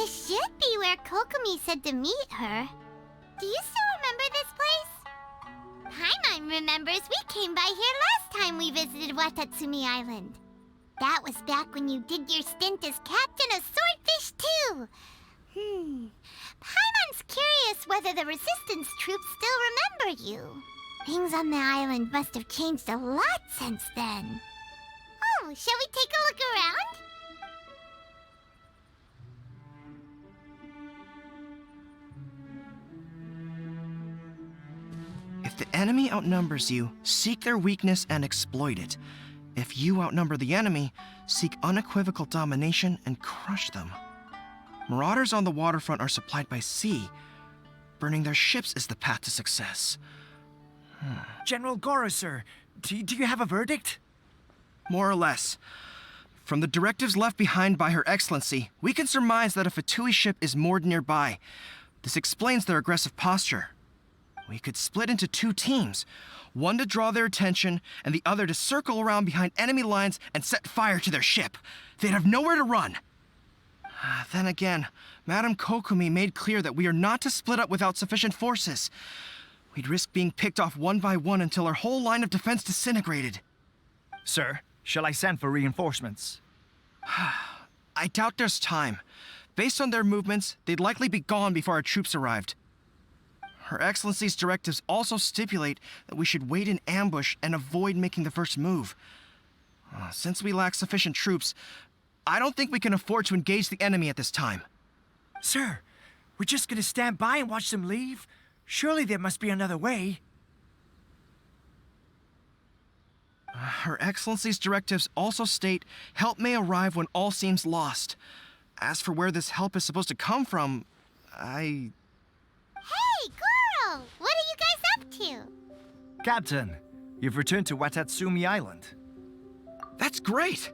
This should be where Kokomi said to meet her. Do you still remember this place? Paimon remembers we came by here last time we visited Watatsumi Island. That was back when you did your stint as captain of Swordfish too. Paimon's curious whether the resistance troops still remember you. Things on the island must have changed a lot since then. Oh, shall we take a look around? If the enemy outnumbers you, seek their weakness and exploit it. If you outnumber the enemy, seek unequivocal domination and crush them. Marauders on the waterfront are supplied by sea. Burning their ships is the path to success. General Goro, sir, do you have a verdict? More or less. From the directives left behind by Her Excellency, we can surmise that a Fatui ship is moored nearby. This explains their aggressive posture. We could split into 2 teams, one to draw their attention, and the other to circle around behind enemy lines and set fire to their ship. They'd have nowhere to run. Then again, Madame Kokomi made clear that we are not to split up without sufficient forces. We'd risk being picked off one by one until our whole line of defense disintegrated. Sir, shall I send for reinforcements? I doubt there's time. Based on their movements, they'd likely be gone before our troops arrived. Her Excellency's directives also stipulate that we should wait in ambush and avoid making the first move. Since we lack sufficient troops, I don't think we can afford to engage the enemy at this time. Sir, we're just gonna stand by and watch them leave? Surely there must be another way. Her Excellency's directives also state help may arrive when all seems lost. As for where this help is supposed to come from, Hey, Goro! What are you guys up to? Captain, you've returned to Watatsumi Island. That's great!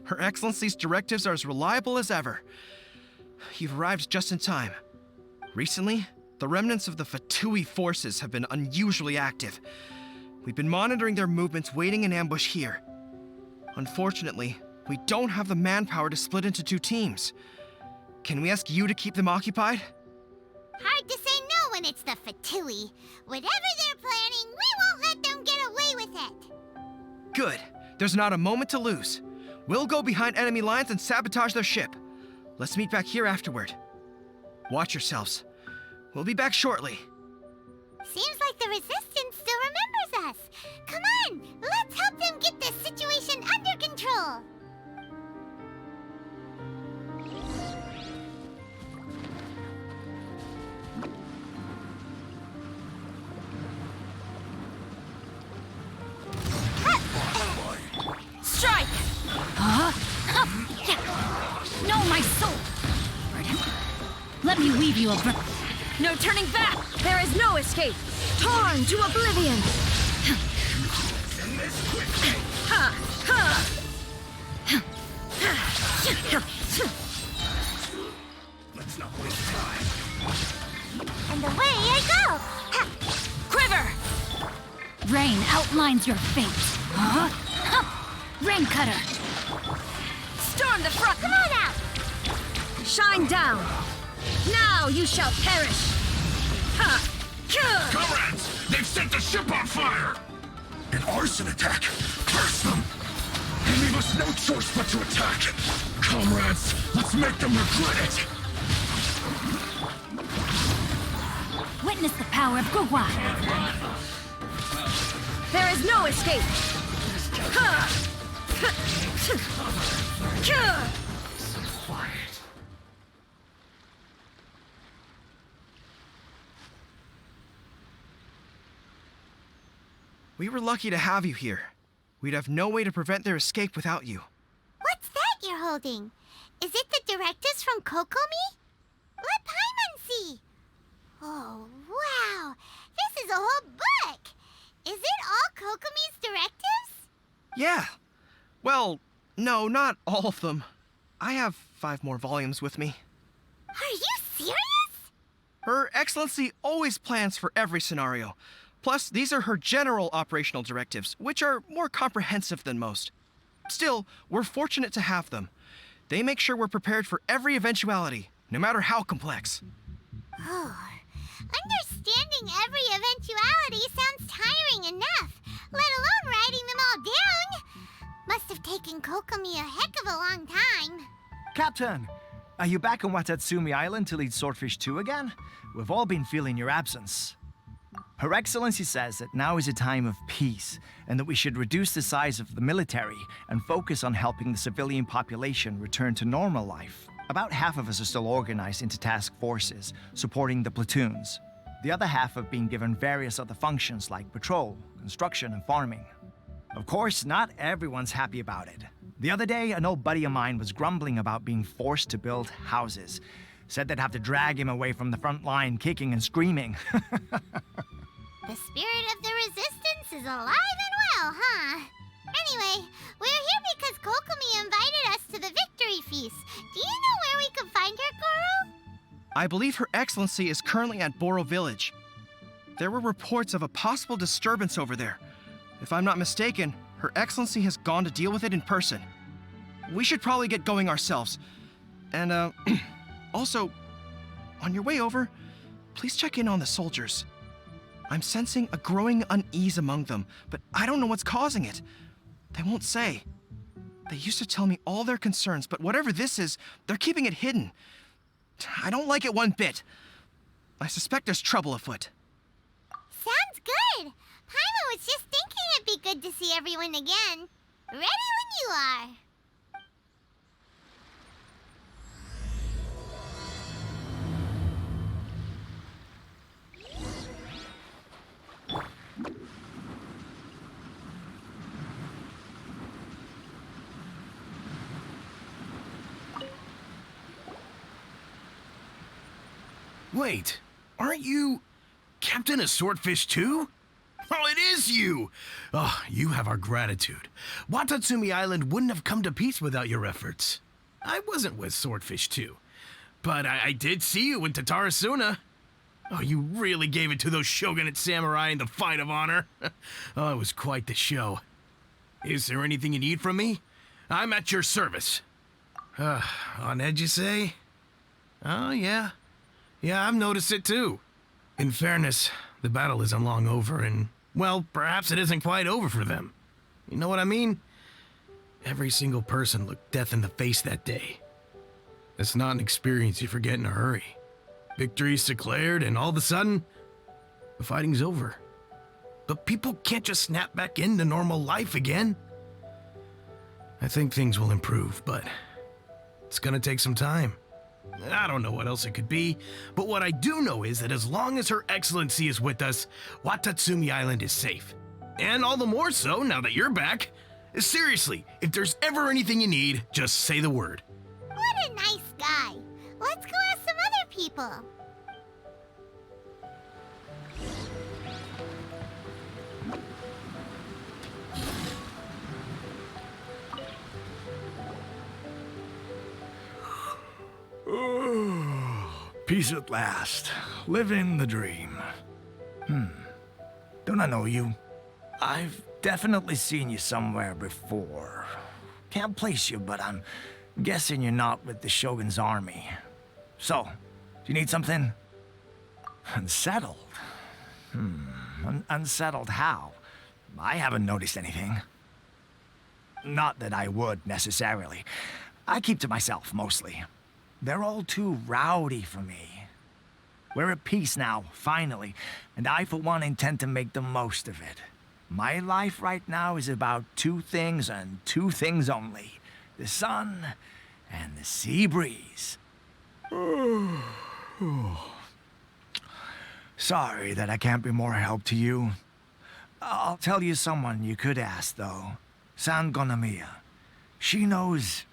Her Excellency's directives are as reliable as ever. You've arrived just in time. Recently, the remnants of the Fatui forces have been unusually active. We've been monitoring their movements, waiting in ambush here. Unfortunately, we don't have the manpower to split into 2 teams. Can we ask you to keep them occupied? Hard to say no when it's the Fatui. Whatever they're planning, we won't let them get away with it. Good. There's not a moment to lose. We'll go behind enemy lines and sabotage their ship. Let's meet back here afterward. Watch yourselves. We'll be back shortly. Seems like the Resistance still remembers us. Come on, let's help them get this situation under control. Strike! Huh? No, my soul! Let me weave you a... No turning back! There is no escape! Torn to oblivion! Ha! Ha! Let's not waste time. And away I go! Ha! Quiver! Rain outlines your fate. Huh? Rain cutter! Storm the front! Come on out! Shine down! Now you shall perish! Ha! Comrades! They've set the ship on fire! An arson attack! Curse them! They leave us no choice but to attack! Comrades, let's make them regret it! Witness the power of Gugwa! There is no escape! Ha! We were lucky to have you here. We'd have no way to prevent their escape without you. What's that you're holding? Is it the directives from Kokomi? Let Paimon see. Oh, wow. This is a whole book. Is it all Kokomi's directives? Yeah. Well, no, not all of them. I have 5 more volumes with me. Are you serious? Her Excellency always plans for every scenario. Plus, these are her general operational directives, which are more comprehensive than most. Still, we're fortunate to have them. They make sure we're prepared for every eventuality, no matter how complex. Oh, understanding every eventuality sounds tiring enough, let alone writing them all down. Must have taken Kokomi a heck of a long time. Captain, are you back on Watatsumi Island to lead Swordfish 2 again? We've all been feeling your absence. Her Excellency says that now is a time of peace, and that we should reduce the size of the military and focus on helping the civilian population return to normal life. About half of us are still organized into task forces, supporting the platoons. The other half have been given various other functions like patrol, construction, and farming. Of course, not everyone's happy about it. The other day, an old buddy of mine was grumbling about being forced to build houses. Said they'd have to drag him away from the front line, kicking and screaming. The spirit of the resistance is alive and well, huh? Anyway, we're here because Kokomi invited us to the victory feast. Do you know where we can find her, Goro? I believe Her Excellency is currently at Boro Village. There were reports of a possible disturbance over there. If I'm not mistaken, Her Excellency has gone to deal with it in person. We should probably get going ourselves. And, also, on your way over, please check in on the soldiers. I'm sensing a growing unease among them, but I don't know what's causing it. They won't say. They used to tell me all their concerns, but whatever this is, they're keeping it hidden. I don't like it one bit. I suspect there's trouble afoot. Sounds good. Paimon was just thinking it'd be good to see everyone again. Ready when you are. Wait, aren't you Captain of Swordfish too? Oh, it is you! Oh, you have our gratitude. Watatsumi Island wouldn't have come to peace without your efforts. I wasn't with Swordfish 2, but I did see you in Tatarasuna. Oh, you really gave it to those shogunate samurai in the fight of honor. Oh, it was quite the show. Is there anything you need from me? I'm at your service. On edge, you say? Oh, yeah. Yeah, I've noticed it too. In fairness, the battle isn't long over and, well, perhaps it isn't quite over for them. You know what I mean? Every single person looked death in the face that day. It's not an experience you forget in a hurry. Victory's declared and all of a sudden, the fighting's over. But people can't just snap back into normal life again. I think things will improve, but it's gonna take some time. I don't know what else it could be, but what I do know is that as long as Her Excellency is with us, Watatsumi Island is safe. And all the more so now that you're back. Seriously, if there's ever anything you need, just say the word. What a nice guy. Let's go ask some other people. Peace at last. Living the dream. Don't I know you? I've definitely seen you somewhere before. Can't place you, but I'm guessing you're not with the Shogun's army. So, do you need something? Unsettled? Unsettled how? I haven't noticed anything. Not that I would, necessarily. I keep to myself, mostly. They're all too rowdy for me. We're at peace now, finally, and I, for one, intend to make the most of it. My life right now is about two things and two things only. The sun and the sea breeze. Sorry that I can't be more help to you. I'll tell you someone you could ask, though. San Gonomiya. She knows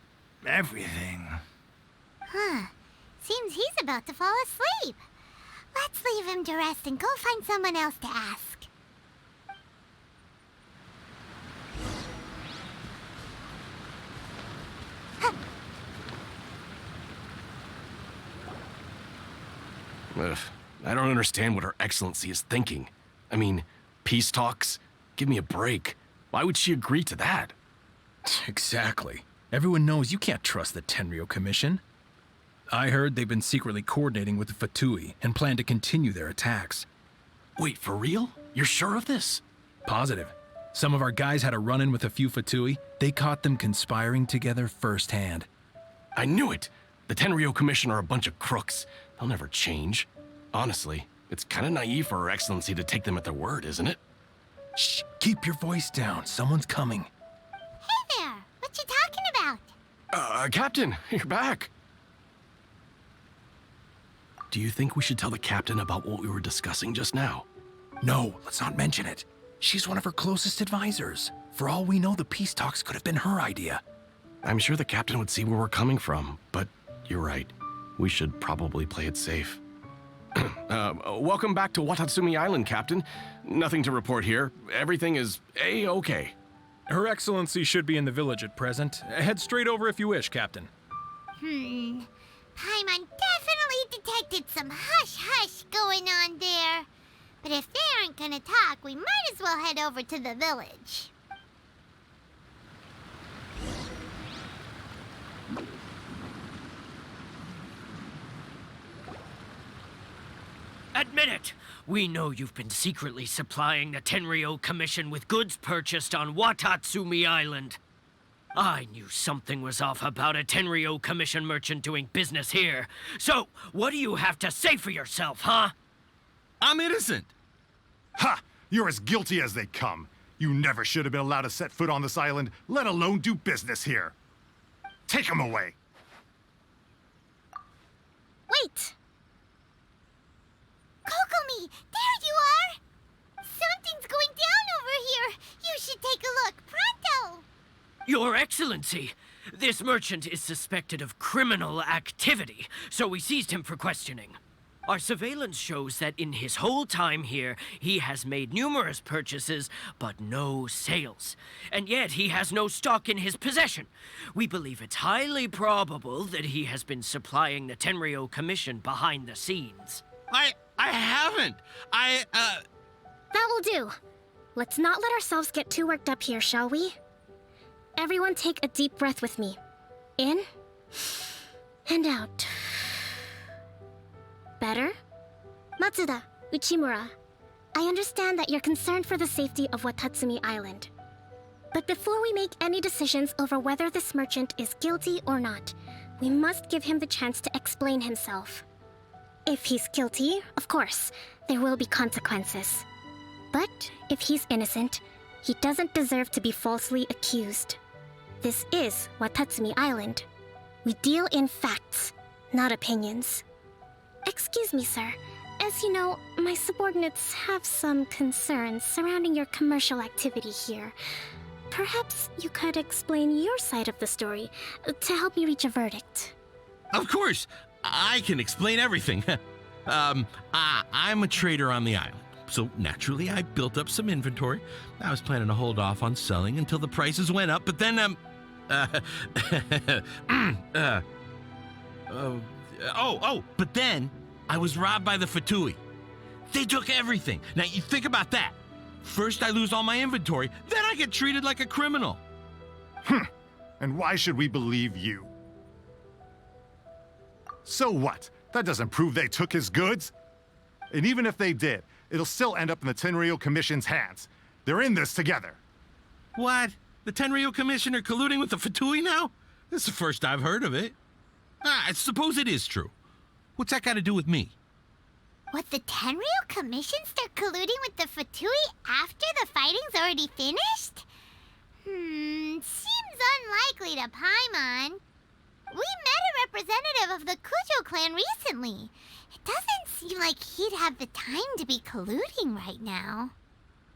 everything. Huh. Seems he's about to fall asleep. Let's leave him to rest and go find someone else to ask. Ugh, I don't understand what Her Excellency is thinking. I mean, peace talks? Give me a break. Why would she agree to that? Exactly. Everyone knows you can't trust the Tenryo Commission. I heard they've been secretly coordinating with the Fatui and plan to continue their attacks. Wait, for real? You're sure of this? Positive. Some of our guys had a run-in with a few Fatui. They caught them conspiring together firsthand. I knew it! The Tenryo Commission are a bunch of crooks. They'll never change. Honestly, it's kind of naive for Her Excellency to take them at their word, isn't it? Shh! Keep your voice down. Someone's coming. Hey there! What you talking about? Captain, you're back. Do you think we should tell the captain about what we were discussing just now? No, let's not mention it. She's one of her closest advisors. For all we know, the peace talks could have been her idea. I'm sure the captain would see where we're coming from, but you're right. We should probably play it safe. Welcome back to Watatsumi Island, Captain. Nothing to report here. Everything is A-okay. Her Excellency should be in the village at present. Head straight over if you wish, Captain. Paimon definitely detected some hush-hush going on there. But if they aren't gonna talk, we might as well head over to the village. Admit it! We know you've been secretly supplying the Tenryo Commission with goods purchased on Watatsumi Island. I knew something was off about a Tenryo Commission merchant doing business here. So, what do you have to say for yourself, huh? I'm innocent! Ha! You're as guilty as they come. You never should have been allowed to set foot on this island, let alone do business here. Take him away! Wait! Kokomi, there you are! Something's going down over here! You should take a look, pronto! Your Excellency, this merchant is suspected of criminal activity, so we seized him for questioning. Our surveillance shows that in his whole time here, he has made numerous purchases, but no sales. And yet he has no stock in his possession. We believe it's highly probable that he has been supplying the Tenryo Commission behind the scenes. I haven't. That will do. Let's not let ourselves get too worked up here, shall we? Everyone take a deep breath with me. In and out. Better? Matsuda, Uchimura, I understand that you're concerned for the safety of Watatsumi Island. But before we make any decisions over whether this merchant is guilty or not, we must give him the chance to explain himself. If he's guilty, of course, there will be consequences. But if he's innocent, he doesn't deserve to be falsely accused. This is Watatsumi Island. We deal in facts, not opinions. Excuse me, sir. As you know, my subordinates have some concerns surrounding your commercial activity here. Perhaps you could explain your side of the story to help me reach a verdict. Of course, I can explain everything. I'm a trader on the island, so naturally I built up some inventory. I was planning to hold off on selling until the prices went up, but then, but then I was robbed by the Fatui. They took everything. Now you think about that. First I lose all my inventory, then I get treated like a criminal. And why should we believe you? So what? That doesn't prove they took his goods. And even if they did, it'll still end up in the Tenryo Commission's hands. They're in this together. What? The Tenryo Commission are colluding with the Fatui now? This is the first I've heard of it. I suppose it is true. What's that got to do with me? What, the Tenryo Commission start colluding with the Fatui after the fighting's already finished? Seems unlikely to Paimon. We met a representative of the Kujo clan recently. It doesn't seem like he'd have the time to be colluding right now.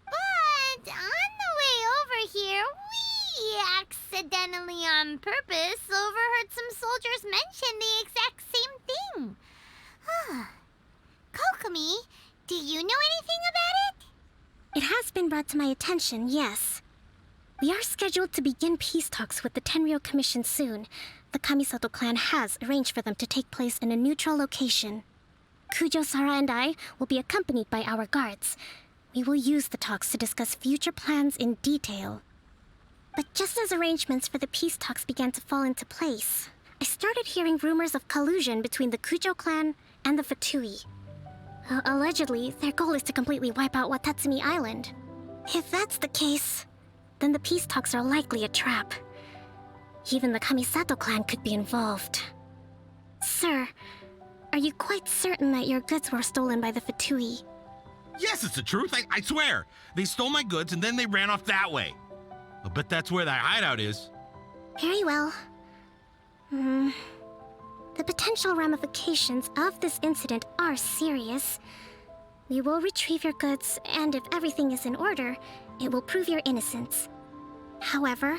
But on the way over here, we accidentally on purpose overheard some soldiers mention the exact same thing. Kokomi, do you know anything about it? It has been brought to my attention, yes. We are scheduled to begin peace talks with the Tenryo Commission soon. The Kamisato clan has arranged for them to take place in a neutral location. Kujo-Sara and I will be accompanied by our guards. We will use the talks to discuss future plans in detail. But just as arrangements for the peace talks began to fall into place, I started hearing rumors of collusion between the Kujo clan and the Fatui. Allegedly, their goal is to completely wipe out Watatsumi Island. If that's the case, then the peace talks are likely a trap. Even the Kamisato clan could be involved. Sir, are you quite certain that your goods were stolen by the Fatui? Yes, it's the truth. I swear. They stole my goods and then they ran off that way. I'll bet that's where that hideout is. Very well. The potential ramifications of this incident are serious. We will retrieve your goods, and if everything is in order, it will prove your innocence. However,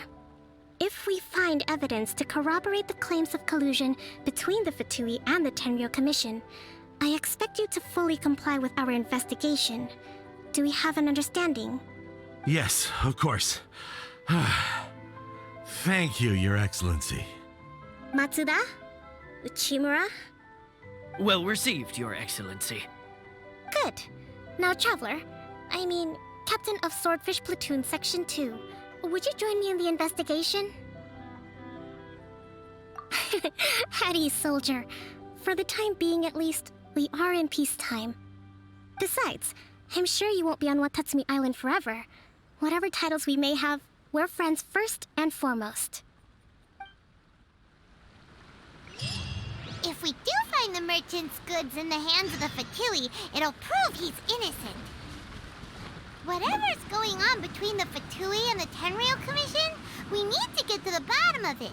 if we find evidence to corroborate the claims of collusion between the Fatui and the Tenryo Commission, I expect you to fully comply with our investigation. Do we have an understanding? Yes, of course. Thank you, Your Excellency. Matsuda? Uchimura? Well received, Your Excellency. Good. Now, Traveler, Captain of Swordfish Platoon Section 2, would you join me in the investigation? Hattie, soldier. For the time being, at least, we are in peacetime. Besides, I'm sure you won't be on Watatsumi Island forever. Whatever titles we may have, we're friends first and foremost. If we do find the merchant's goods in the hands of the Fatui, it'll prove he's innocent. Whatever's going on between the Fatui and the Tenryo Commission, we need to get to the bottom of it.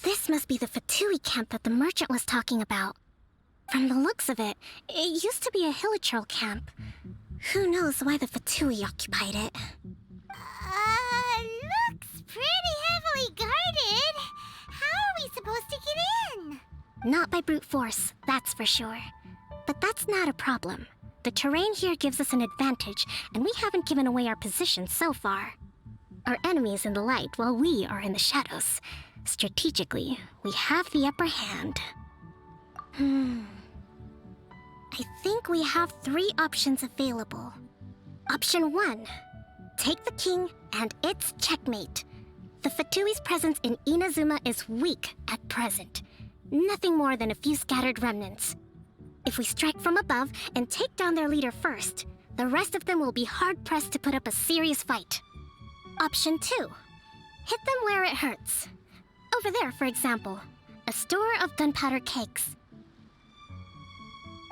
This must be the Fatui camp that the merchant was talking about. From the looks of it, it used to be a Hilichurl camp. Who knows why the Fatui occupied it? Looks pretty heavily guarded. How are we supposed to get in? Not by brute force, that's for sure. But that's not a problem. The terrain here gives us an advantage, and we haven't given away our position so far. Our enemy is in the light while we are in the shadows. Strategically, we have the upper hand. I think we have 3 options available. Option 1. Take the king, and it's checkmate. The Fatui's presence in Inazuma is weak at present. Nothing more than a few scattered remnants. If we strike from above and take down their leader first, the rest of them will be hard-pressed to put up a serious fight. Option 2. Hit them where it hurts. Over there, for example, a store of gunpowder kegs.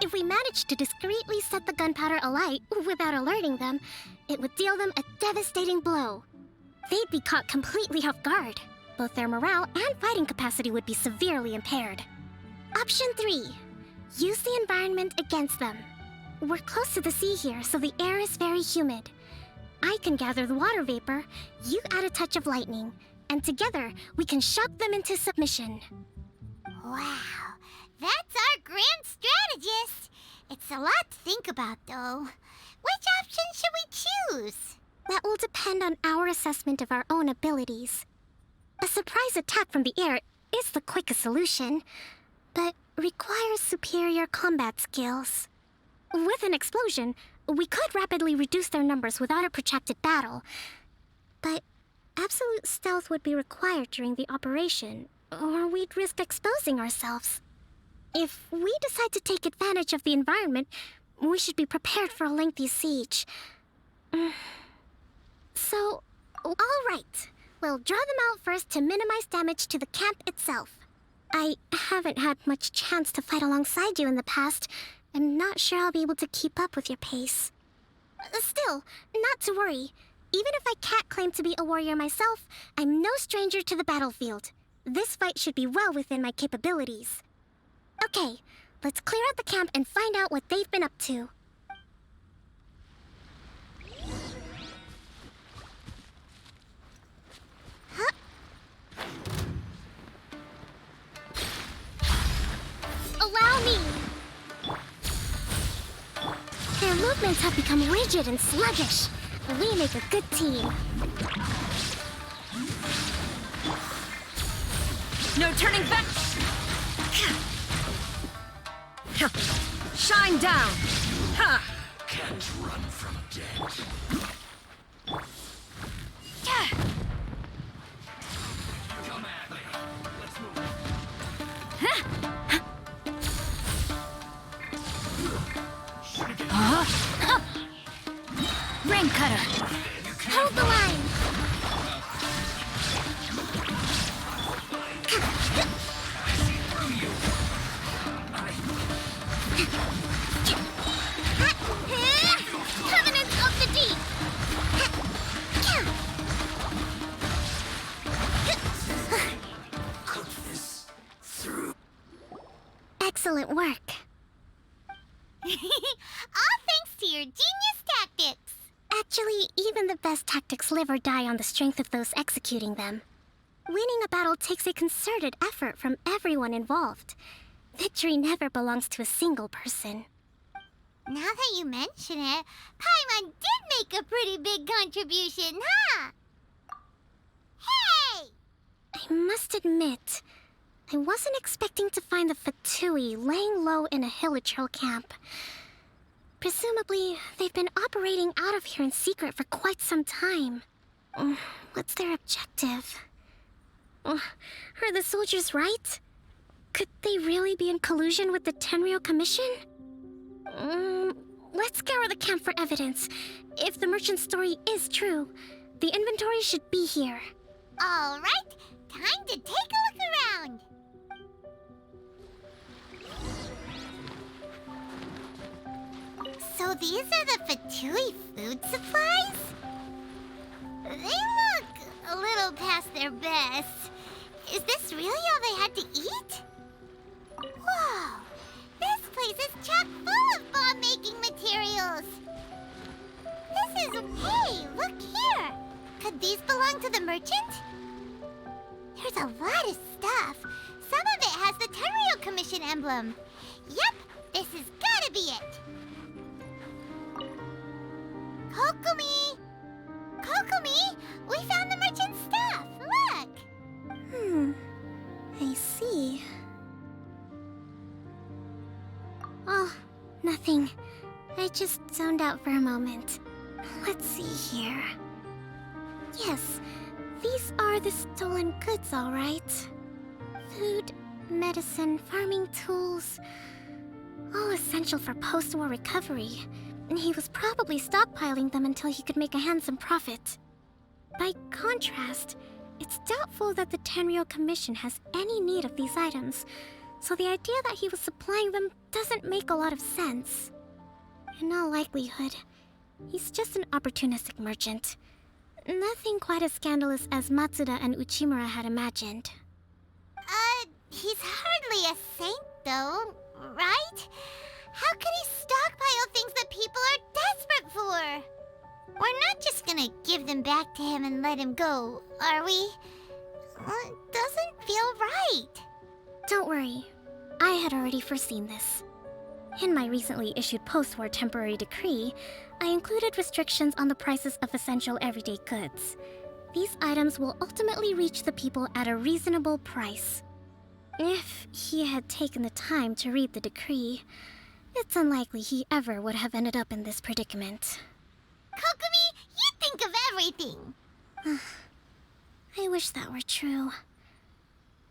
If we manage to discreetly set the gunpowder alight without alerting them, it would deal them a devastating blow. They'd be caught completely off guard. Both their morale and fighting capacity would be severely impaired. Option 3. Use the environment against them. We're close to the sea here, so the air is very humid. I can gather the water vapor, you add a touch of lightning, and together we can shock them into submission. Wow, that's our grand strategist. It's a lot to think about, though. Which option should we choose? That will depend on our assessment of our own abilities. A surprise attack from the air is the quickest solution, but requires superior combat skills. With an explosion, we could rapidly reduce their numbers without a protracted battle, but absolute stealth would be required during the operation, or we'd risk exposing ourselves. If we decide to take advantage of the environment, we should be prepared for a lengthy siege. So, all right. We'll draw them out first to minimize damage to the camp itself. I haven't had much chance to fight alongside you in the past. I'm not sure I'll be able to keep up with your pace. Still, not to worry. Even if I can't claim to be a warrior myself, I'm no stranger to the battlefield. This fight should be well within my capabilities. Okay, let's clear out the camp and find out what they've been up to. Huh? Allow me! Their movements have become rigid and sluggish. We make a good team. No turning back! Shine down! Ha! Can't run from dead. Come at me. Let's move. Ring cutter! Hold the line! Covenant of the Deep! Cook this through. Excellent work. All thanks to your genius tactics. Actually, even the best tactics live or die on the strength of those executing them. Winning a battle takes a concerted effort from everyone involved. Victory never belongs to a single person. Now that you mention it, Paimon did make a pretty big contribution, huh? Hey! I must admit, I wasn't expecting to find the Fatui laying low in a Hilichurl camp. Presumably, they've been operating out of here in secret for quite some time. What's their objective? Are the soldiers right? Could they really be in collusion with the Tenryou Commission? Let's scour the camp for evidence. If the merchant's story is true, the inventory should be here. All right, time to take a look around. So these are the Fatui food supplies? They look a little past their best. Is this really all they had to eat? Whoa! This place is chock full of bomb-making materials! This is... Hey, look here! Could these belong to the merchant? There's a lot of stuff. Some of it has the Tenryou Commission emblem. Yep, this has gotta be it! Kokomi! Kokomi! We found the merchant's stuff! Look! I see. Oh, nothing. I just zoned out for a moment. Let's see here. Yes, these are the stolen goods, all right. Food, medicine, farming tools. All essential for post-war recovery. And he was probably stockpiling them until he could make a handsome profit. By contrast, it's doubtful that the Tenryou Commission has any need of these items, so the idea that he was supplying them doesn't make a lot of sense. In all likelihood, he's just an opportunistic merchant. Nothing quite as scandalous as Matsuda and Uchimura had imagined. He's hardly a saint, though, right? How could he stockpile things that people are desperate for? We're not just gonna give them back to him and let him go, are we? It doesn't feel right. Don't worry. I had already foreseen this. In my recently issued post-war temporary decree, I included restrictions on the prices of essential everyday goods. These items will ultimately reach the people at a reasonable price. If he had taken the time to read the decree, it's unlikely he ever would have ended up in this predicament. Kokomi, you think of everything! I wish that were true.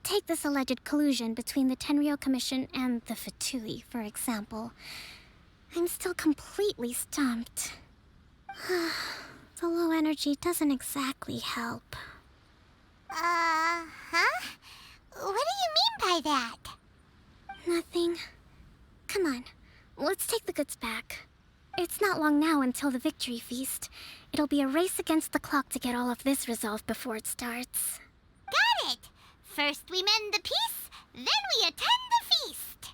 Take this alleged collusion between the Tenryou Commission and the Fatui, for example. I'm still completely stumped. The low energy doesn't exactly help. Huh? What do you mean by that? Nothing. Come on, let's take the goods back. It's not long now until the victory feast, It'll be a race against the clock to get all of this resolved before it starts. Got it! First we mend the peace, then we attend the feast!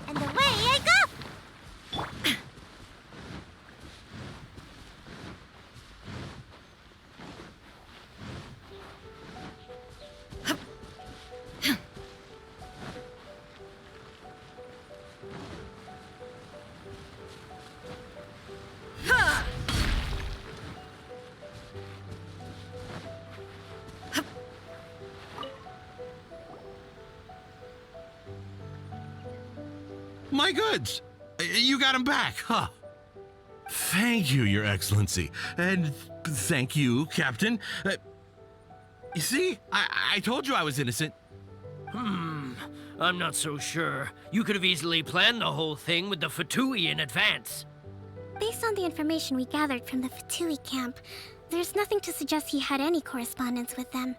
And away I go! My goods! You got them back, huh? Thank you, Your Excellency. And thank you, Captain. You see? I told you I was innocent. I'm not so sure. You could have easily planned the whole thing with the Fatui in advance. Based on the information we gathered from the Fatui camp, there's nothing to suggest he had any correspondence with them.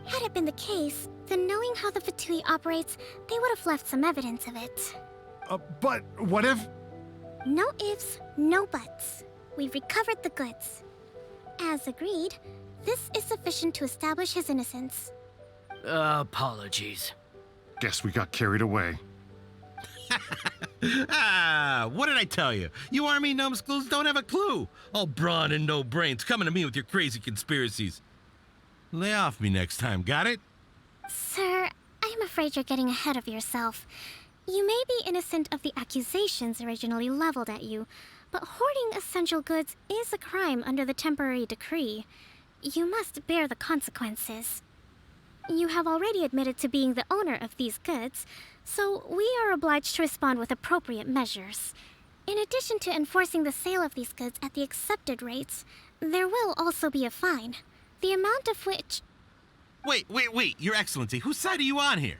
Had it been the case, then knowing how the Fatui operates, they would have left some evidence of it. But what if... No ifs, no buts. We've recovered the goods. As agreed, this is sufficient to establish his innocence. Apologies. Guess we got carried away. What did I tell you? You army numbskulls don't have a clue. All brawn and no brains coming to me with your crazy conspiracies. Lay off me next time, got it? Sir, I'm afraid you're getting ahead of yourself. You may be innocent of the accusations originally leveled at you, but hoarding essential goods is a crime under the temporary decree. You must bear the consequences. You have already admitted to being the owner of these goods, so we are obliged to respond with appropriate measures. In addition to enforcing the sale of these goods at the accepted rates, there will also be a fine, the amount of which... Wait, Your Excellency, whose side are you on here?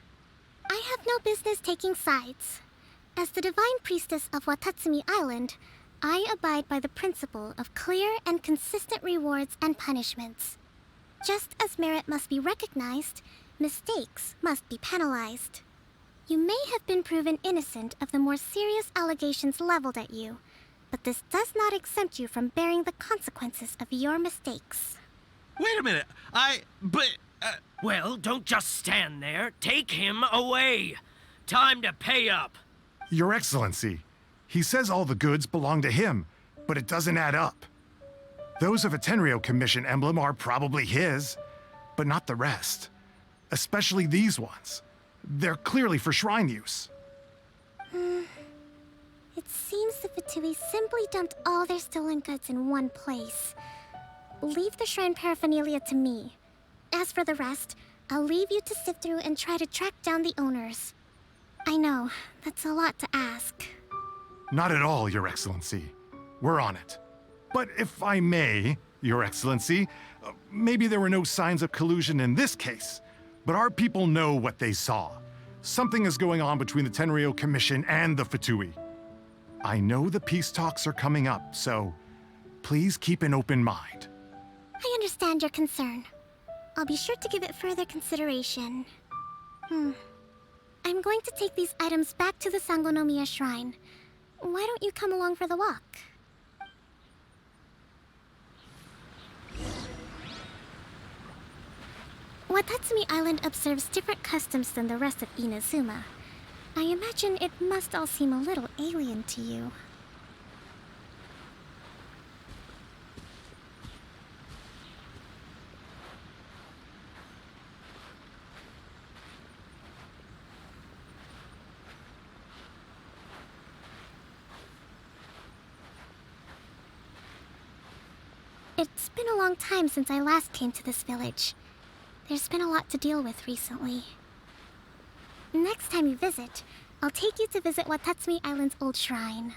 I have no business taking sides. As the Divine Priestess of Watatsumi Island, I abide by the principle of clear and consistent rewards and punishments. Just as merit must be recognized, mistakes must be penalized. You may have been proven innocent of the more serious allegations leveled at you, but this does not exempt you from bearing the consequences of your mistakes. Wait a minute, Well, don't just stand there. Take him away. Time to pay up. Your Excellency, he says all the goods belong to him, but it doesn't add up. Those of a Tenryo Commission emblem are probably his, but not the rest. Especially these ones. They're clearly for shrine use. It seems the Fatui simply dumped all their stolen goods in one place. Leave the shrine paraphernalia to me. As for the rest, I'll leave you to sift through and try to track down the owners. I know, that's a lot to ask. Not at all, Your Excellency. We're on it. But if I may, Your Excellency, maybe there were no signs of collusion in this case, but our people know what they saw. Something is going on between the Tenryo Commission and the Fatui. I know the peace talks are coming up, so please keep an open mind. I understand your concern. I'll be sure to give it further consideration. I'm going to take these items back to the Sangonomiya Shrine. Why don't you come along for the walk? Watatsumi Island observes different customs than the rest of Inazuma. I imagine it must all seem a little alien to you. It's been a long time since I last came to this village. There's been a lot to deal with recently. Next time you visit, I'll take you to visit Watatsumi Island's old shrine.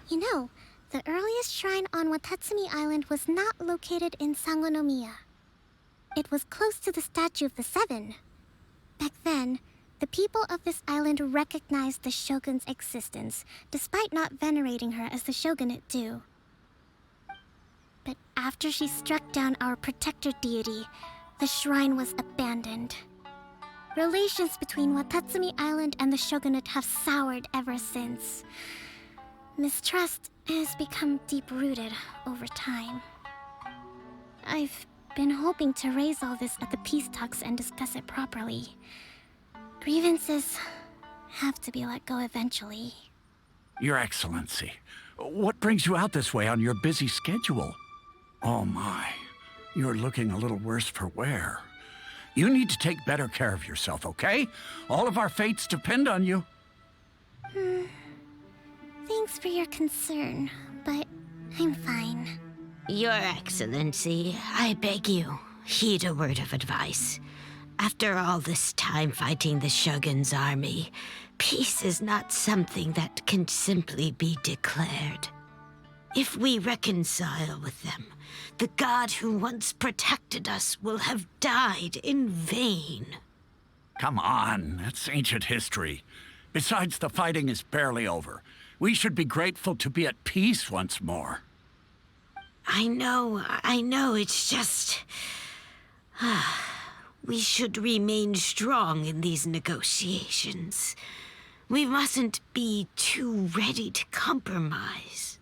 You know, The earliest shrine on Watatsumi Island was not located in Sangonomiya. It was close to the Statue of the Seven. Back then, the people of this island recognized the shogun's existence, despite not venerating her as the shogunate do. But after she struck down our protector deity, the shrine was abandoned. Relations between Watatsumi Island and the shogunate have soured ever since. Mistrust has become deep-rooted over time. I've been hoping to raise all this at the peace talks and discuss it properly. Grievances have to be let go eventually. Your Excellency, what brings you out this way on your busy schedule? Oh my, you're looking a little worse for wear. You need to take better care of yourself, okay? All of our fates depend on you. Thanks for your concern, but I'm fine. Your Excellency, I beg you, heed a word of advice. After all this time fighting the Shogun's army, peace is not something that can simply be declared. If we reconcile with them, the god who once protected us will have died in vain. Come on, that's ancient history. Besides, the fighting is barely over. We should be grateful to be at peace once more. I know, it's just... We should remain strong in these negotiations. We mustn't be too ready to compromise.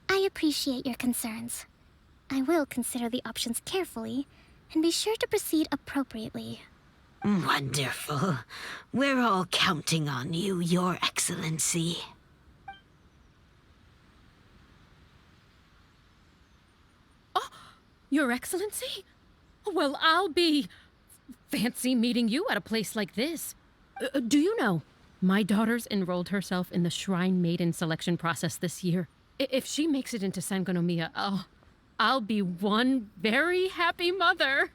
I appreciate your concerns. I will consider the options carefully, and be sure to proceed appropriately. Wonderful. We're all counting on you, Your Excellency. Your Excellency? Well, I'll be... fancy meeting you at a place like this. Do you know, my daughter's enrolled herself in the Shrine Maiden selection process this year. If she makes it into Sangonomiya, I'll be one very happy mother.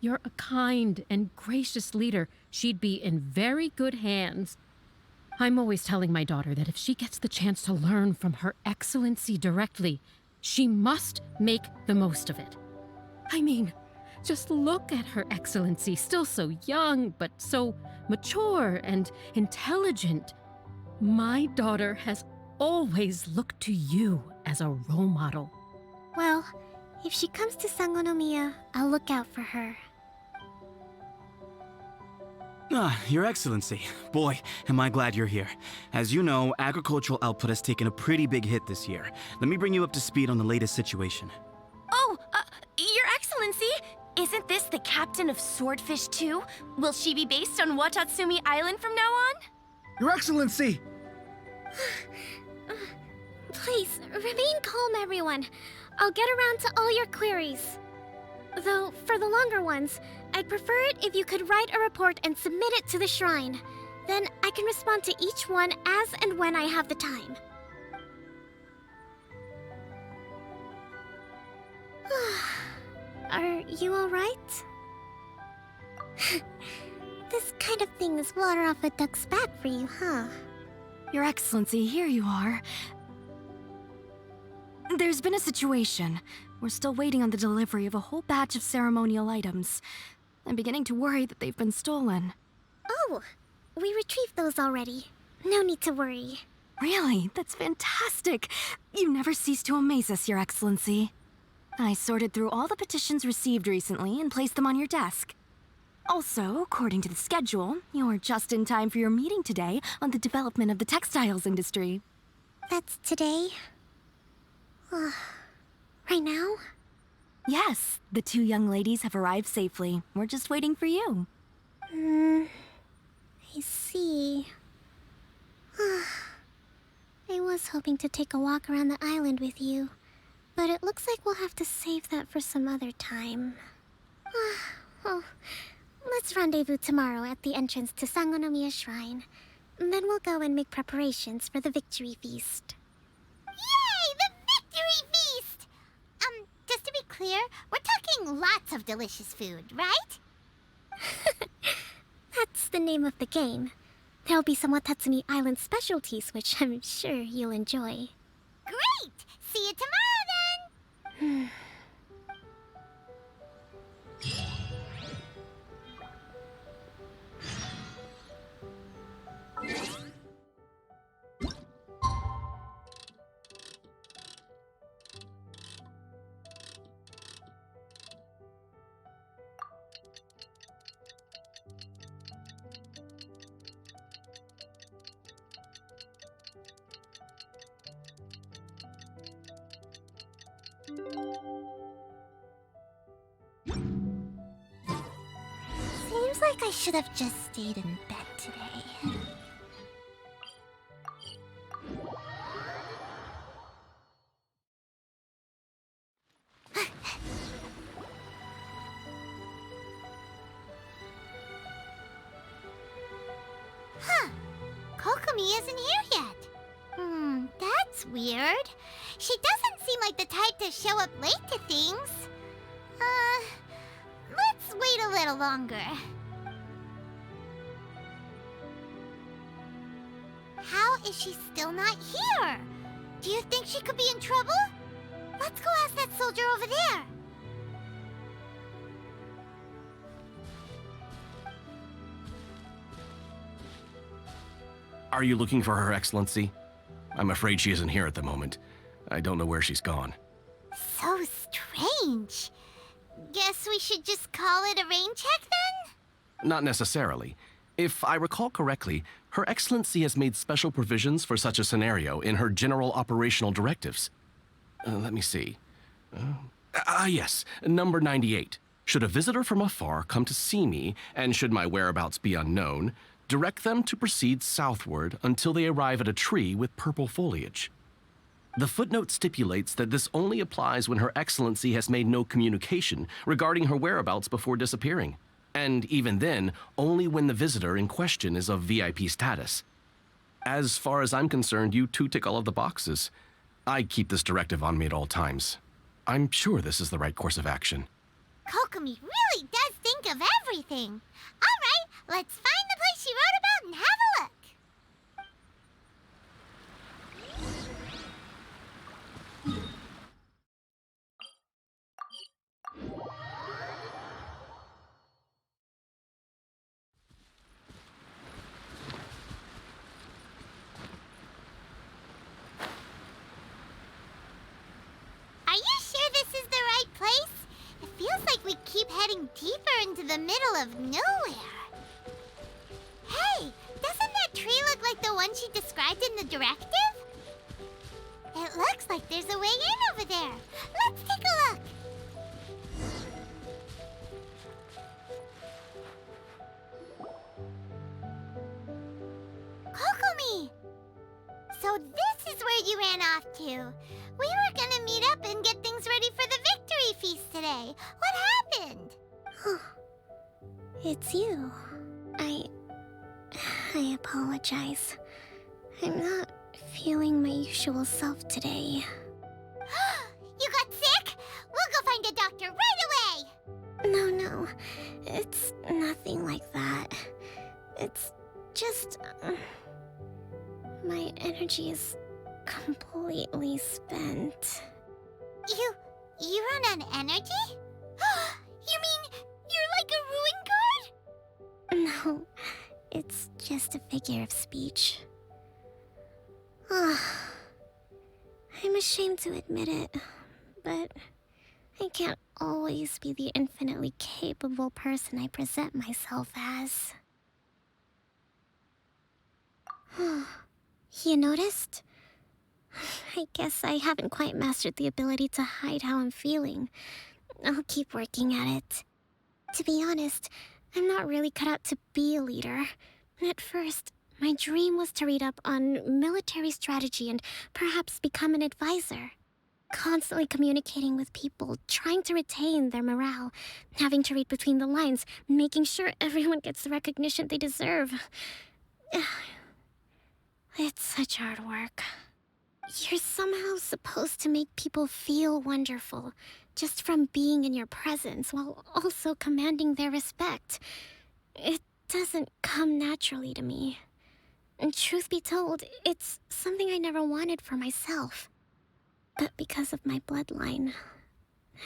You're a kind and gracious leader. She'd be in very good hands. I'm always telling my daughter that if she gets the chance to learn from Her Excellency directly, she must make the most of it. I mean, just look at Her Excellency, still so young, but so mature and intelligent. My daughter has always looked to you as a role model. Well, if she comes to Sangonomiya, I'll look out for her. Your Excellency. Boy, am I glad you're here. As you know, agricultural output has taken a pretty big hit this year. Let me bring you up to speed on the latest situation. Oh, Your Excellency! Isn't this the captain of Swordfish 2? Will she be based on Watatsumi Island from now on? Your Excellency! Please, remain calm, everyone. I'll get around to all your queries. Though, for the longer ones, I'd prefer it if you could write a report and submit it to the shrine. Then I can respond to each one as and when I have the time. Are you alright? This kind of thing is water off a duck's back for you, huh? Your Excellency, here you are. There's been a situation. We're still waiting on the delivery of a whole batch of ceremonial items. I'm beginning to worry that they've been stolen. Oh, we retrieved those already. No need to worry. Really? That's fantastic. You never cease to amaze us, Your Excellency. I sorted through all the petitions received recently and placed them on your desk. Also, according to the schedule, you're just in time for your meeting today on the development of the textiles industry. That's today? Right now? Yes, the two young ladies have arrived safely. We're just waiting for you. I see. I was hoping to take a walk around the island with you, but it looks like we'll have to save that for some other time. Well, let's rendezvous tomorrow at the entrance to Sangonomiya Shrine. Then we'll go and make preparations for the victory feast. Yay! The victory feast! Just to be clear, we're talking lots of delicious food, right? That's the name of the game. There'll be some Watatsumi Island specialties, which I'm sure you'll enjoy. Great! See you tomorrow then! Seems like I should have just stayed in bed today. Huh. Kokomi isn't here yet. That's weird. She doesn't seem like the type to show up late to things. Let's wait a little longer. How is she still not here? Do you think she could be in trouble? Let's go ask that soldier over there. Are you looking for Her Excellency? I'm afraid she isn't here at the moment. I don't know where she's gone. So strange. Guess we should just call it a rain check then? Not necessarily. If I recall correctly, Her Excellency has made special provisions for such a scenario in her general operational directives. Let me see. Yes, number 98. Should a visitor from afar come to see me, and should my whereabouts be unknown, direct them to proceed southward until they arrive at a tree with purple foliage. The footnote stipulates that this only applies when Her Excellency has made no communication regarding her whereabouts before disappearing, and even then, only when the visitor in question is of VIP status. As far as I'm concerned, you two tick all of the boxes. I keep this directive on me at all times. I'm sure this is the right course of action. Kokomi really does think of everything. All right, let's find the place she wrote about and have a look. Are you sure this is the right place? It feels like we keep heading deeper into the middle of nowhere. Hey, doesn't that tree look like the one she described in the directive? It looks like there's a way in over there. Let's take a look. Kokomi! So this is where you ran off to. We were gonna meet up and get things ready for the victory feast today. What happened? It's you. I apologize. I'm not feeling my usual self today. You got sick? We'll go find a doctor right away! No. It's nothing like that. It's just... my energy is completely spent. You run on energy? You mean you're like a ruin guard? No, it's just a figure of speech. I'm ashamed to admit it, but I can't always be the infinitely capable person I present myself as. You noticed? I guess I haven't quite mastered the ability to hide how I'm feeling. I'll keep working at it. To be honest, I'm not really cut out to be a leader. At first, my dream was to read up on military strategy and perhaps become an advisor. Constantly communicating with people, trying to retain their morale, having to read between the lines, making sure everyone gets the recognition they deserve. It's such hard work. You're somehow supposed to make people feel wonderful, just from being in your presence, while also commanding their respect. It doesn't come naturally to me. And truth be told, it's something I never wanted for myself. But because of my bloodline,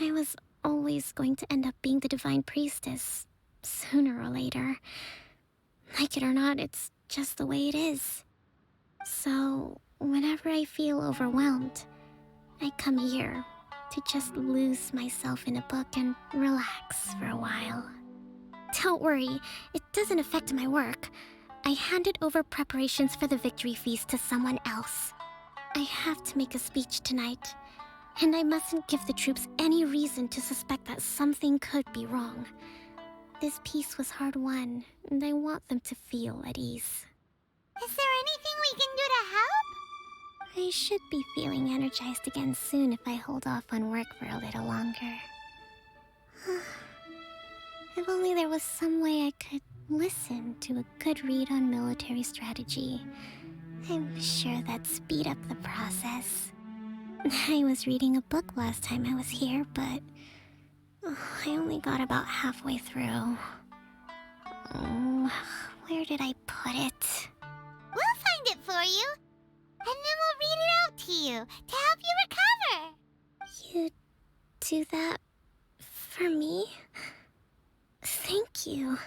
I was always going to end up being the Divine Priestess, sooner or later. Like it or not, it's just the way it is. So, whenever I feel overwhelmed, I come here to just lose myself in a book and relax for a while. Don't worry, it doesn't affect my work. I handed over preparations for the victory feast to someone else. I have to make a speech tonight, and I mustn't give the troops any reason to suspect that something could be wrong. This peace was hard won, and I want them to feel at ease. Is there anything we can do to help? I should be feeling energized again soon if I hold off on work for a little longer. If only there was some way I could listen to a good read on military strategy. I'm sure that'd speed up the process. I was reading a book last time I was here, but I only got about halfway through. Where did I put it? We'll find it for you, and then we'll read it out to you to help you recover. You do that for me? Thank you.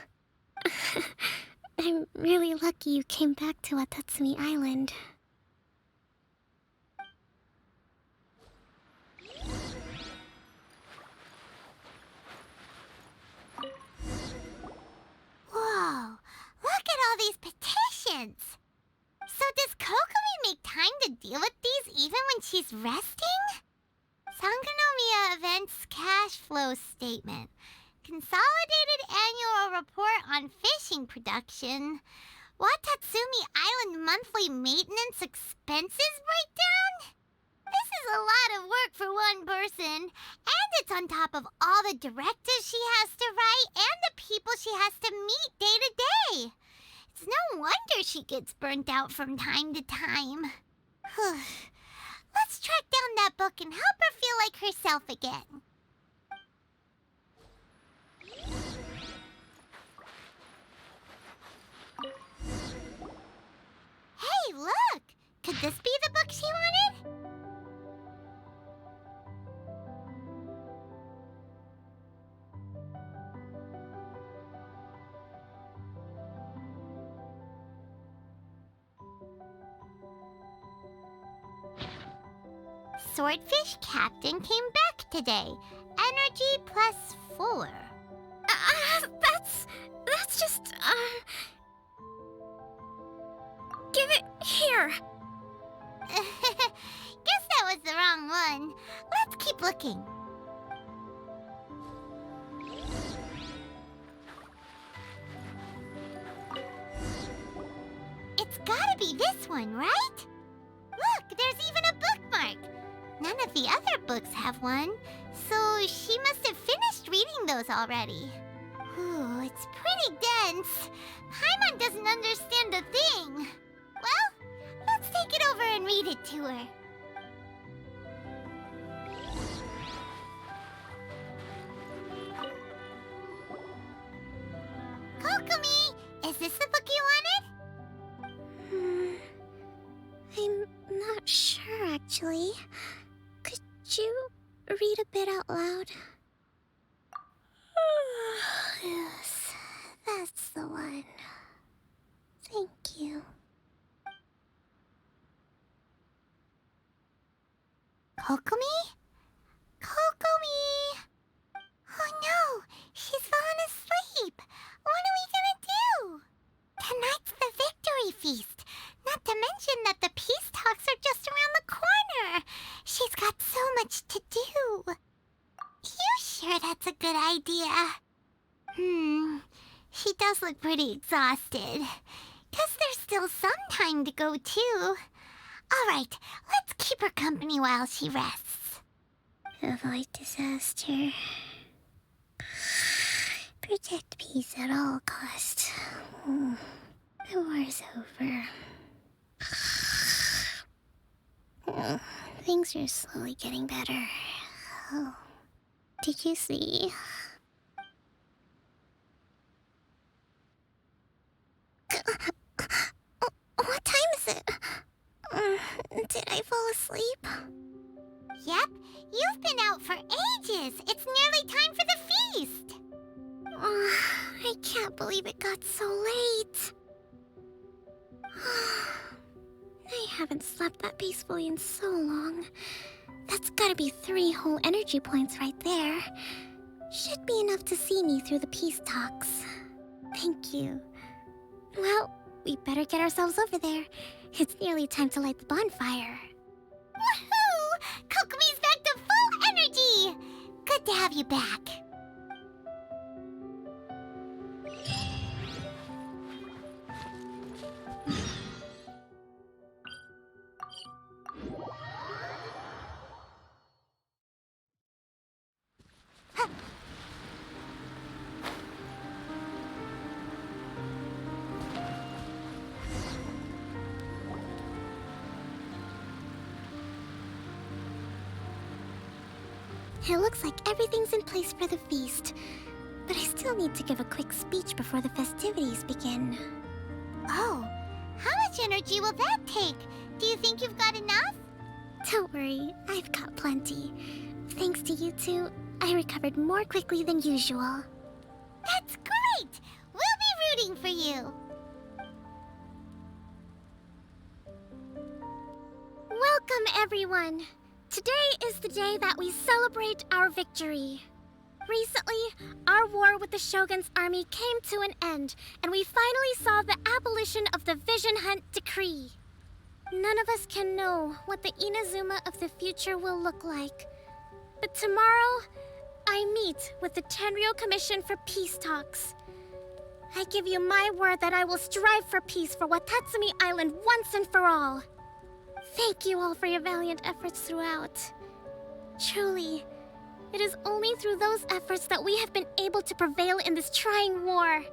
I'm really lucky you came back to Watatsumi Island. Whoa, look at all these petitions! So does Kokomi make time to deal with these even when she's resting? Sangonomiya Events Cash Flow Statement. Consolidated Annual Report on Fishing Production. Watatsumi Island Monthly Maintenance Expenses Breakdown? This is a lot of work for one person, and it's on top of all the directives she has to write and the people she has to meet day to day. It's no wonder she gets burnt out from time to time. Let's track down that book and help her feel like herself again. Hey, look! Could this be the book she wanted? Swordfish Captain came back today. Energy +4. That's just, Give it here! Guess that was the wrong one. Let's keep looking. It's gotta be this one, right? Look, there's even a bookmark. None of the other books have one, so she must have finished reading those already. Ooh, it's pretty dense. Paimon doesn't understand a thing. Well, let's take it over and read it to her. Kokomi, is this the book you wanted? I'm not sure, actually. Could you read a bit out loud? Yes, that's the one. Thank you. Kokomi? Kokomi! Oh no, she's fallen asleep. What are we gonna do? Tonight's the victory feast. Not to mention that the peace talks are just around the corner. She's got so much to do. You sure that's a good idea? She does look pretty exhausted. Guess there's still some time to go, too. All right, let's keep her company while she rests. Avoid disaster. Protect peace at all costs. The war's over. Things are slowly getting better. Oh, did you see? What time is it? Did I fall asleep? for ages. It's nearly time for the feast. I can't believe it got so late. I haven't slept that peacefully in so long. That's gotta be 3 whole energy points right there. Should be enough to see me through the peace talks. Thank you. Well, we better get ourselves over there. It's nearly time to light the bonfire. Woohoo! Kokomi's back to full energy! Good to have you back. It looks like everything's in place for the feast. But I still need to give a quick speech before the festivities begin. Oh, how much energy will that take? Do you think you've got enough? Don't worry, I've got plenty. Thanks to you two, I recovered more quickly than usual. That's great! We'll be rooting for you. Welcome, everyone! Today is the day that we celebrate our victory. Recently, our war with the Shogun's army came to an end, and we finally saw the abolition of the Vision Hunt Decree. None of us can know what the Inazuma of the future will look like. But tomorrow, I meet with the Tenryou Commission for peace talks. I give you my word that I will strive for peace for Watatsumi Island once and for all. Thank you all for your valiant efforts throughout. Truly, it is only through those efforts that we have been able to prevail in this trying war.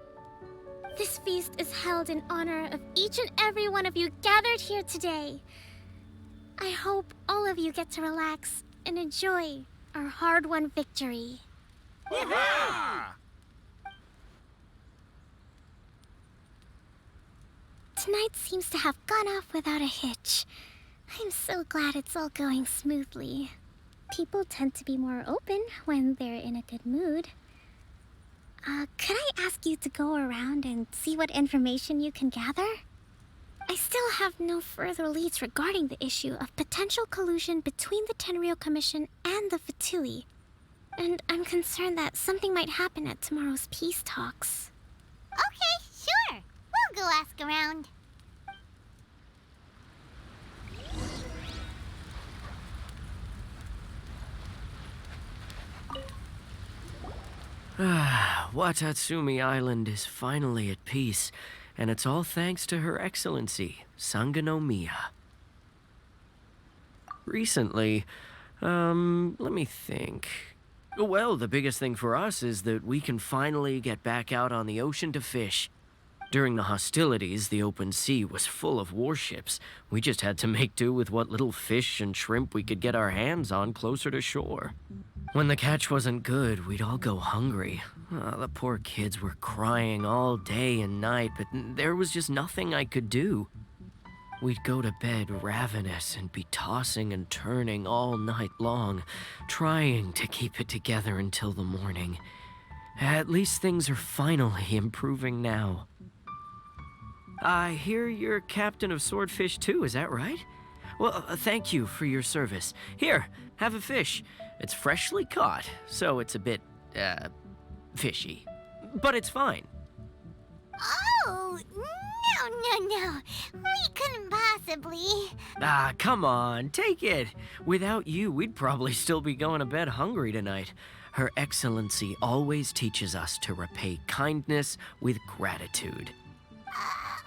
This feast is held in honor of each and every one of you gathered here today. I hope all of you get to relax and enjoy our hard-won victory. Tonight seems to have gone off without a hitch. I'm so glad it's all going smoothly. People tend to be more open when they're in a good mood. Could I ask you to go around and see what information you can gather? I still have no further leads regarding the issue of potential collusion between the Tenryou Commission and the Fatui. And I'm concerned that something might happen at tomorrow's peace talks. Okay, sure. We'll go ask around. Watatsumi Island is finally at peace, and it's all thanks to Her Excellency, Sangonomiya. Recently, let me think. Well, the biggest thing for us is that we can finally get back out on the ocean to fish. During the hostilities, the open sea was full of warships. We just had to make do with what little fish and shrimp we could get our hands on closer to shore. When the catch wasn't good, we'd all go hungry. The poor kids were crying all day and night, but there was just nothing I could do. We'd go to bed ravenous and be tossing and turning all night long, trying to keep it together until the morning. At least things are finally improving now. I hear you're captain of Swordfish too, is that right? Well, thank you for your service. Here, have a fish. It's freshly caught, so it's a bit, fishy. But it's fine. Oh, no. We couldn't possibly. Come on, take it. Without you, we'd probably still be going to bed hungry tonight. Her Excellency always teaches us to repay kindness with gratitude.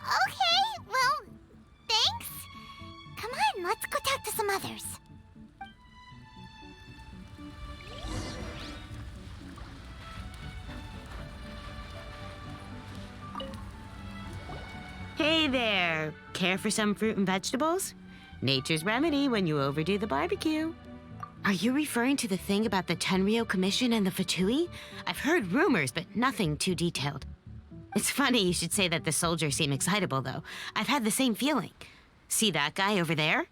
Okay, well, thanks. Come on, let's go talk to some others. Hey there! Care for some fruit and vegetables? Nature's remedy when you overdo the barbecue. Are you referring to the thing about the Tenryou Commission and the Fatui? I've heard rumors, but nothing too detailed. It's funny you should say that the soldiers seem excitable, though. I've had the same feeling. See that guy over there?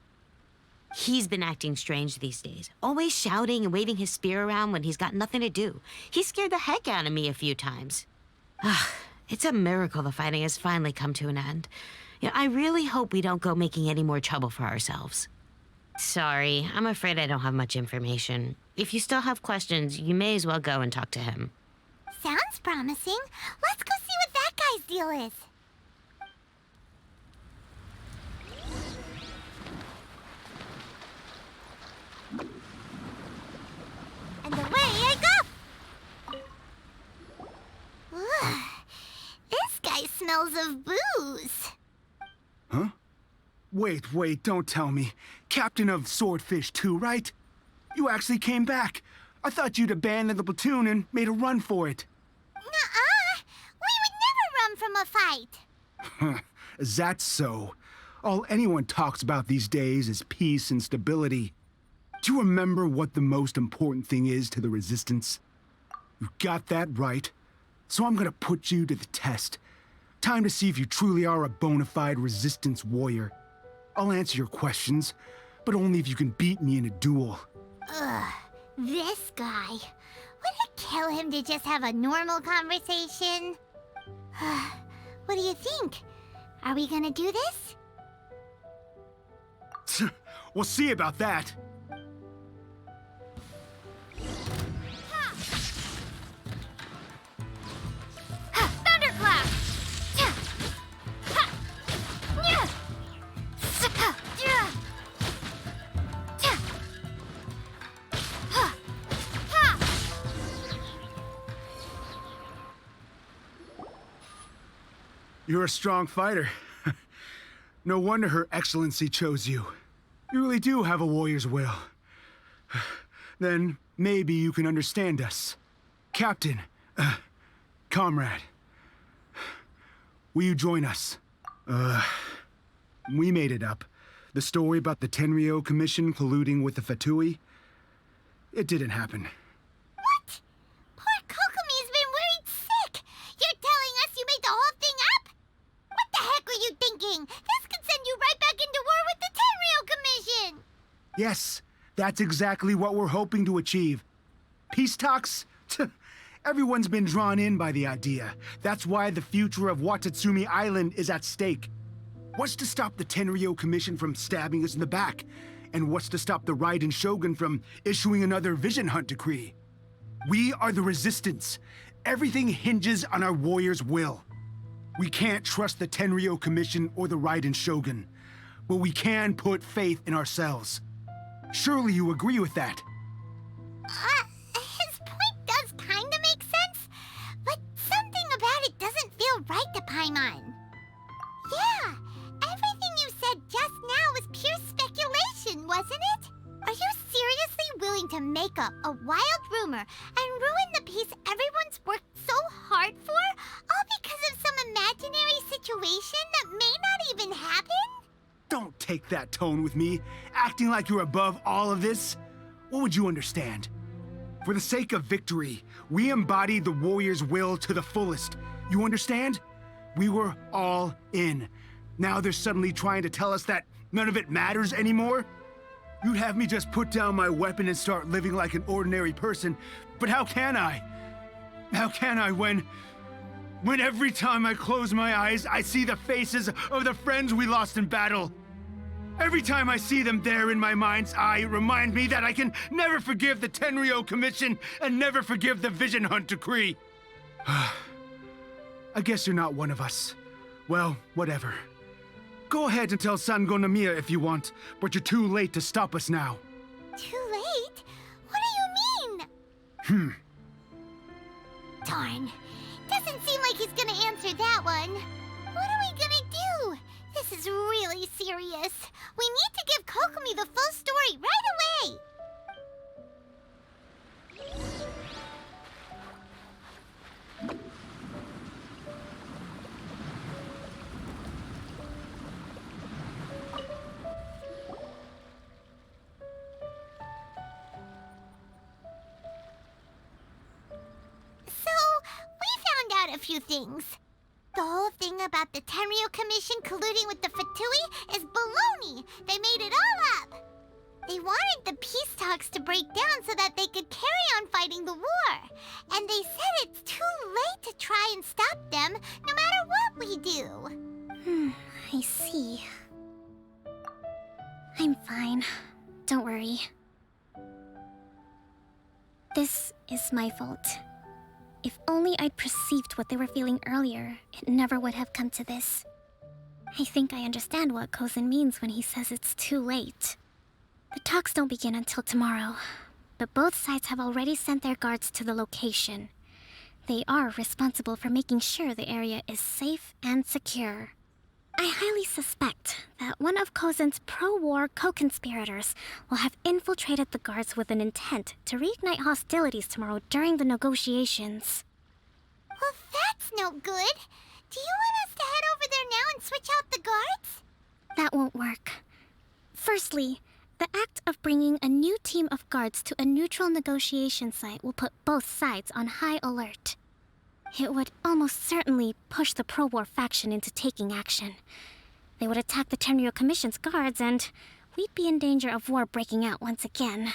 He's been acting strange these days, always shouting and waving his spear around when he's got nothing to do. He scared the heck out of me a few times. It's a miracle the fighting has finally come to an end. I really hope we don't go making any more trouble for ourselves. Sorry, I'm afraid I don't have much information. If you still have questions, you may as well go and talk to him. Sounds promising. Let's go see what that guy's deal is. And away I go! Ugh. This guy smells of booze. Huh? Wait, don't tell me. Captain of Swordfish 2, right? You actually came back. I thought you'd abandoned the platoon and made a run for it. Nuh-uh! We would never run from a fight. Is that so? All anyone talks about these days is peace and stability. Do you remember what the most important thing is to the Resistance? You got that right. So I'm gonna put you to the test. Time to see if you truly are a bona fide Resistance warrior. I'll answer your questions, but only if you can beat me in a duel. Ugh, this guy. Would it kill him to just have a normal conversation? What do you think? Are we gonna do this? We'll see about that. Thunderclap! You're a strong fighter. No wonder Her Excellency chose you. You really do have a warrior's will. Then maybe you can understand us. Captain, comrade, will you join us? We made it up. The story about the Tenryou Commission colluding with the Fatui, it didn't happen. What? Poor Kokomi's been worried sick. You're telling us you made the whole thing up? What the heck were you thinking? This could send you right back into war with the Tenryou Commission. Yes, that's exactly what we're hoping to achieve. Peace talks? Everyone's been drawn in by the idea. That's why the future of Watatsumi Island is at stake. What's to stop the Tenryou Commission from stabbing us in the back? And what's to stop the Raiden Shogun from issuing another Vision Hunt decree? We are the Resistance. Everything hinges on our warrior's will. We can't trust the Tenryou Commission or the Raiden Shogun, but we can put faith in ourselves. Surely you agree with that? His point does kinda make sense, but something about it doesn't feel right to Paimon. Yeah, everything you said just now was pure speculation, wasn't it? Are you seriously willing to make up a wild rumor and ruin the peace everyone's worked so hard for, all because of some imaginary situation that may not even happen? Don't take that tone with me, acting like you're above all of this. What would you understand? For the sake of victory, we embodied the warrior's will to the fullest. You understand? We were all in. Now they're suddenly trying to tell us that none of it matters anymore? You'd have me just put down my weapon and start living like an ordinary person, but how can I? How can I when every time I close my eyes, I see the faces of the friends we lost in battle? Every time I see them there in my mind's eye, it reminds me that I can never forgive the Tenryou Commission and never forgive the Vision Hunt decree. I guess you're not one of us. Well, whatever. Go ahead and tell Sango Nomiya if you want, but you're too late to stop us now. Too late? What do you mean? Darn. Doesn't seem like he's gonna answer that one. What are we gonna do? This is really serious. We need to give Kokomi the full story right away. So, we found out a few things. The whole thing about the Tenryou Commission colluding with the Fatui is baloney. They made it all up. They wanted the peace talks to break down so that they could carry on fighting the war. And they said it's too late to try and stop them, no matter what we do. I see. I'm fine. Don't worry. This is my fault. If only I'd perceived what they were feeling earlier, it never would have come to this. I think I understand what Kozin means when he says it's too late. The talks don't begin until tomorrow, but both sides have already sent their guards to the location. They are responsible for making sure the area is safe and secure. I highly suspect that one of Kozin's pro-war co-conspirators will have infiltrated the guards with an intent to reignite hostilities tomorrow during the negotiations. Well, that's no good. Do you want us to head over there now and switch out the guards? That won't work. Firstly, the act of bringing a new team of guards to a neutral negotiation site will put both sides on high alert. It would almost certainly push the pro-war faction into taking action. They would attack the Tenryo Commission's guards, and we'd be in danger of war breaking out once again.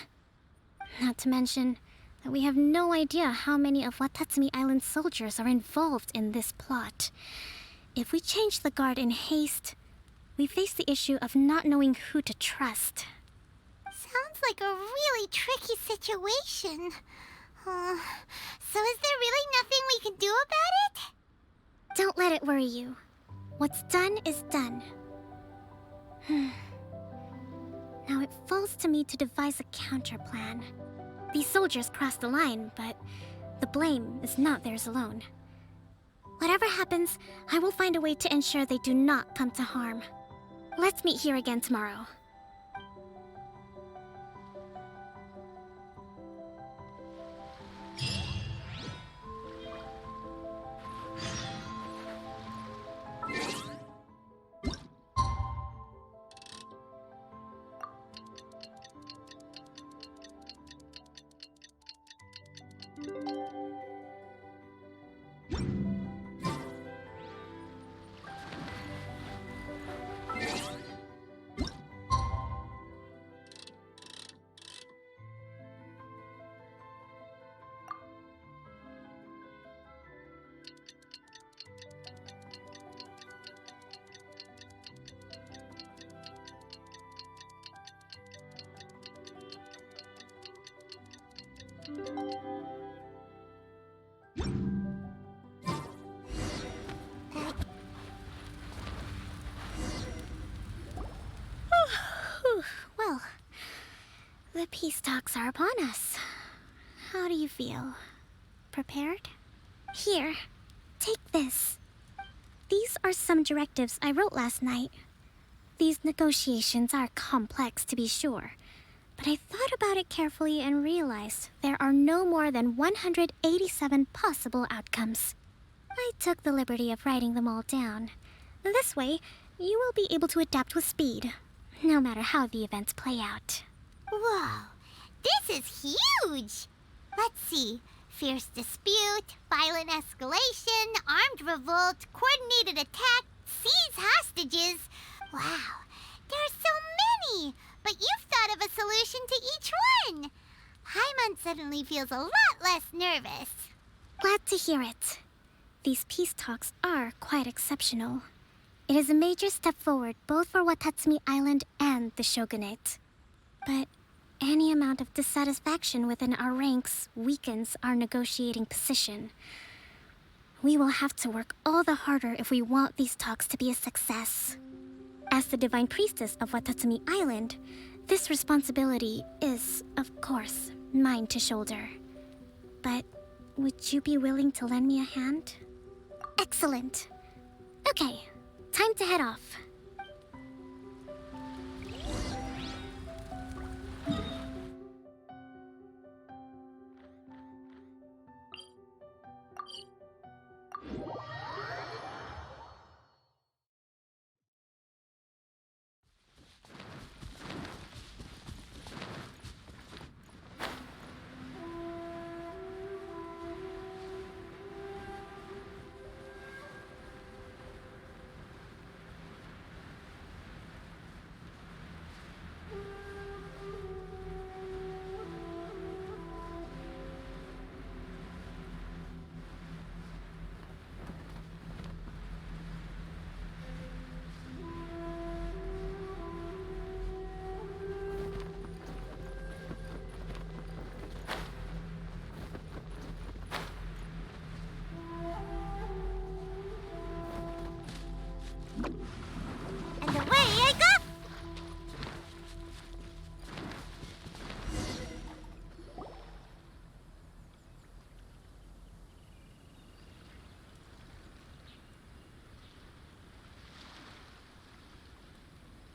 Not to mention that we have no idea how many of Watatsumi Island's soldiers are involved in this plot. If we change the guard in haste, we face the issue of not knowing who to trust. Sounds like a really tricky situation. So is there really nothing we can do about it? Don't let it worry you. What's done is done. Now it falls to me to devise a counterplan. These soldiers crossed the line, but the blame is not theirs alone. Whatever happens, I will find a way to ensure they do not come to harm. Let's meet here again tomorrow. Well, the peace talks are upon us. How do you feel? Prepared? Here, take this. These are some directives I wrote last night. These negotiations are complex, to be sure, but I thought about it carefully and realized there are no more than 187 possible outcomes. I took the liberty of writing them all down. This way, you will be able to adapt with speed, no matter how the events play out. Whoa, this is huge! Let's see. Fierce dispute, violent escalation, armed revolt, coordinated attack, seize hostages. Wow, there are so many! But you've thought of a solution to each one! Paimon suddenly feels a lot less nervous. Glad to hear it. These peace talks are quite exceptional. It is a major step forward both for Watatsumi Island and the Shogunate. But any amount of dissatisfaction within our ranks weakens our negotiating position. We will have to work all the harder if we want these talks to be a success. As the Divine Priestess of Watatsumi Island, this responsibility is, of course, mine to shoulder. But would you be willing to lend me a hand? Excellent. Okay, time to head off.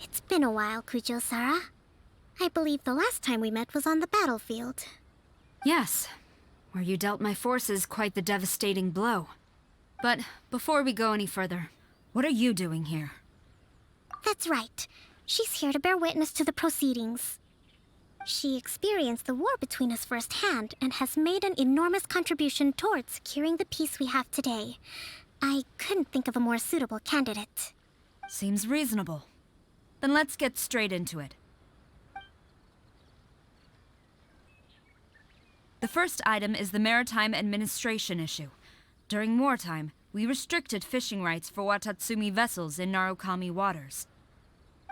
It's been a while, Kujo-Sara. I believe the last time we met was on the battlefield. Yes, where you dealt my forces quite the devastating blow. But before we go any further, what are you doing here? That's right. She's here to bear witness to the proceedings. She experienced the war between us firsthand and has made an enormous contribution towards securing the peace we have today. I couldn't think of a more suitable candidate. Seems reasonable. Then let's get straight into it. The first item is the maritime administration issue. During wartime, we restricted fishing rights for Watatsumi vessels in Narukami waters.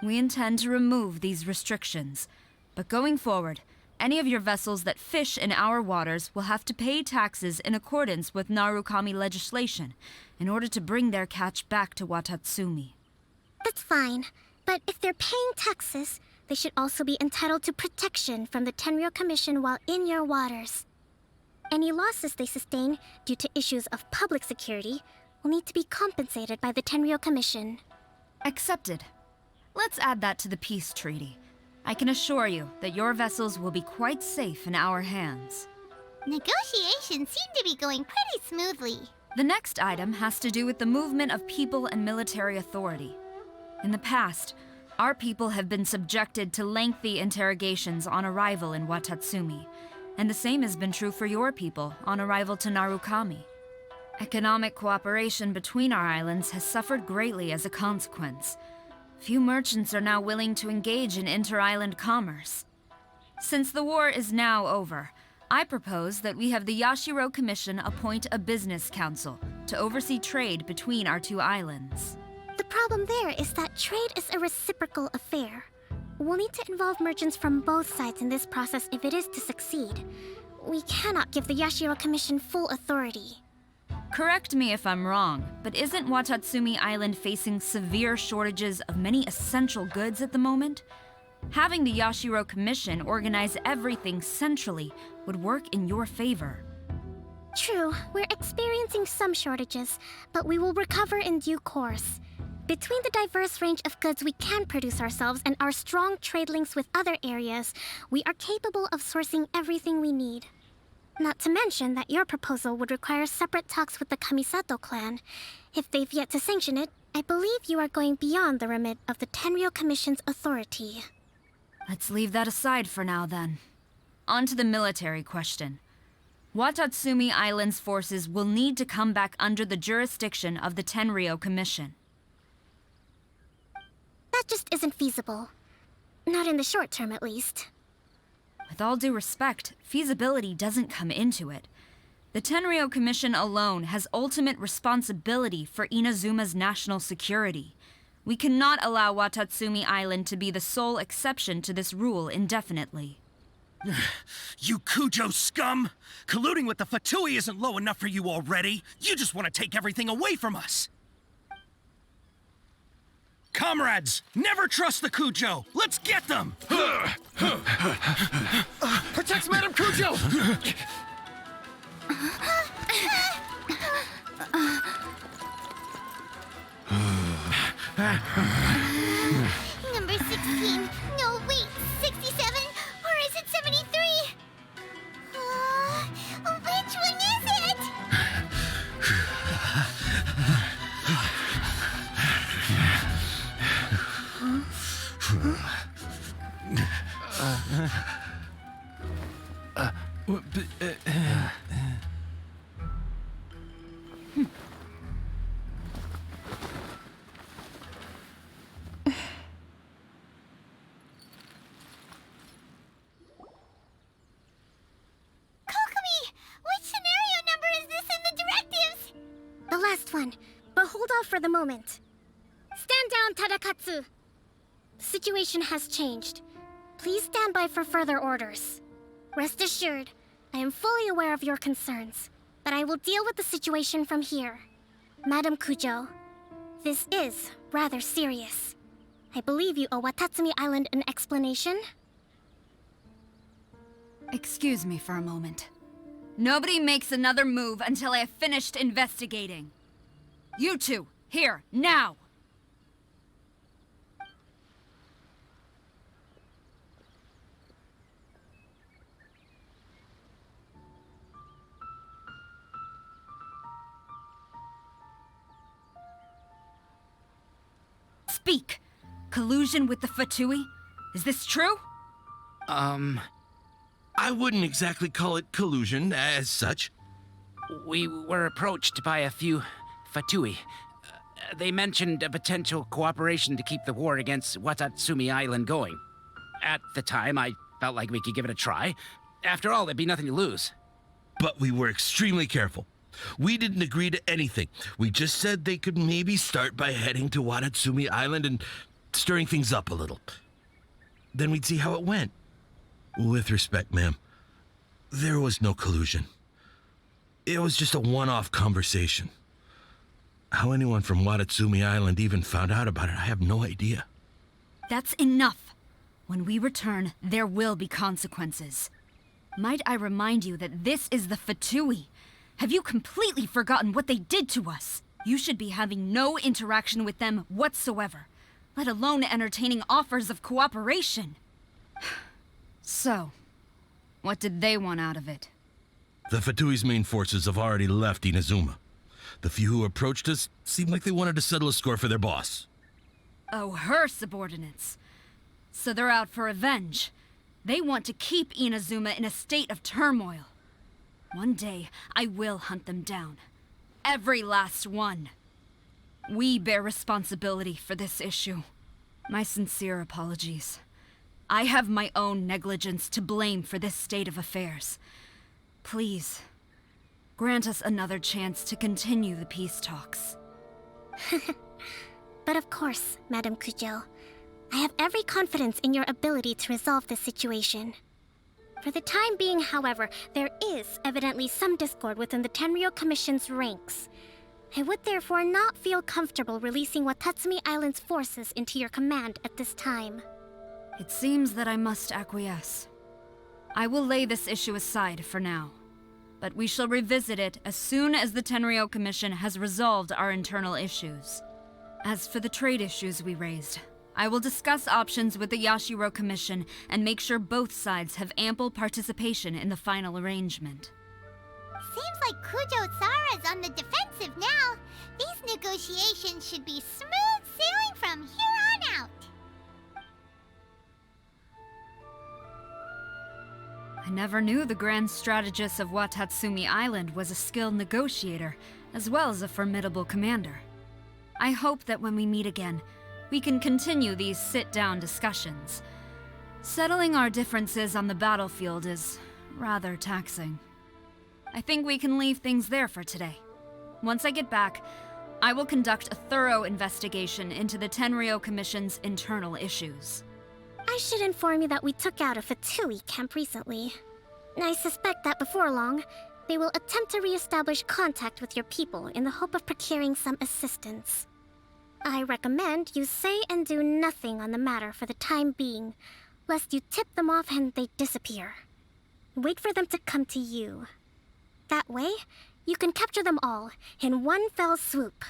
We intend to remove these restrictions, but going forward, any of your vessels that fish in our waters will have to pay taxes in accordance with Narukami legislation in order to bring their catch back to Watatsumi. That's fine, but if they're paying taxes, they should also be entitled to protection from the Tenryou Commission while in your waters. Any losses they sustain due to issues of public security will need to be compensated by the Tenryou Commission. Accepted. Let's add that to the peace treaty. I can assure you that your vessels will be quite safe in our hands. Negotiations seem to be going pretty smoothly. The next item has to do with the movement of people and military authority. In the past, our people have been subjected to lengthy interrogations on arrival in Watatsumi, and the same has been true for your people on arrival to Narukami. Economic cooperation between our islands has suffered greatly as a consequence. Few merchants are now willing to engage in inter-island commerce. Since the war is now over, I propose that we have the Yashiro Commission appoint a business council to oversee trade between our two islands. The problem there is that trade is a reciprocal affair. We'll need to involve merchants from both sides in this process if it is to succeed. We cannot give the Yashiro Commission full authority. Correct me if I'm wrong, but isn't Watatsumi Island facing severe shortages of many essential goods at the moment? Having the Yashiro Commission organize everything centrally would work in your favor. True, we're experiencing some shortages, but we will recover in due course. Between the diverse range of goods we can produce ourselves and our strong trade links with other areas, we are capable of sourcing everything we need. Not to mention that your proposal would require separate talks with the Kamisato clan. If they've yet to sanction it, I believe you are going beyond the remit of the Tenryou Commission's authority. Let's leave that aside for now, then. On to the military question. Watatsumi Island's forces will need to come back under the jurisdiction of the Tenryou Commission. That just isn't feasible. Not in the short term, at least. With all due respect, feasibility doesn't come into it. The Tenryou Commission alone has ultimate responsibility for Inazuma's national security. We cannot allow Watatsumi Island to be the sole exception to this rule indefinitely. You Kujo scum! Colluding with the Fatui isn't low enough for you already. You just want to take everything away from us. Comrades, never trust the Kujo. Let's get them! Protect Madame Kujo! Number 16. No, wait. 67? Or is it 73? Which one is it? Kokomi! Which scenario number is this in the directives? The last one, but hold off for the moment. Stand down, Tadakatsu! The situation has changed. Please stand by for further orders. Rest assured, I am fully aware of your concerns, but I will deal with the situation from here. Madam Kujo, this is rather serious. I believe you owe Watatsumi Island an explanation. Excuse me for a moment. Nobody makes another move until I have finished investigating. You two, here, now! speak! Collusion with the Fatui? Is this true? I wouldn't exactly call it collusion as such. We were approached by a few Fatui. They mentioned a potential cooperation to keep the war against Watatsumi Island going. At the time, I felt like we could give it a try. After all, there'd be nothing to lose. But we were extremely careful. We didn't agree to anything. We just said they could maybe start by heading to Watatsumi Island and stirring things up a little. Then we'd see how it went. With respect, ma'am, there was no collusion. It was just a one-off conversation. How anyone from Watatsumi Island even found out about it, I have no idea. That's enough. When we return, there will be consequences. Might I remind you that this is the Fatui? Have you completely forgotten what they did to us? You should be having no interaction with them whatsoever, let alone entertaining offers of cooperation. So, what did they want out of it? The Fatui's main forces have already left Inazuma. The few who approached us seemed like they wanted to settle a score for their boss. Oh, her subordinates. So they're out for revenge. They want to keep Inazuma in a state of turmoil. One day, I will hunt them down. Every last one. We bear responsibility for this issue. My sincere apologies. I have my own negligence to blame for this state of affairs. Please, grant us another chance to continue the peace talks. But of course, Madame Kujo. I have every confidence in your ability to resolve this situation. For the time being, however, there is evidently some discord within the Tenryou Commission's ranks. I would therefore not feel comfortable releasing Watatsumi Island's forces into your command at this time. It seems that I must acquiesce. I will lay this issue aside for now, but we shall revisit it as soon as the Tenryou Commission has resolved our internal issues. As for the trade issues we raised, I will discuss options with the Yashiro Commission and make sure both sides have ample participation in the final arrangement. Seems like Kujo-sara's on the defensive now. These negotiations should be smooth sailing from here on out. I never knew the grand strategist of Watatsumi Island was a skilled negotiator, as well as a formidable commander. I hope that when we meet again, we can continue these sit-down discussions. Settling our differences on the battlefield is rather taxing. I think we can leave things there for today. Once I get back, I will conduct a thorough investigation into the Tenryou Commission's internal issues. I should inform you that we took out a Fatui camp recently. I suspect that before long, they will attempt to re-establish contact with your people in the hope of procuring some assistance. I recommend you say and do nothing on the matter for the time being, lest you tip them off and they disappear. Wait for them to come to you. That way, you can capture them all in one fell swoop.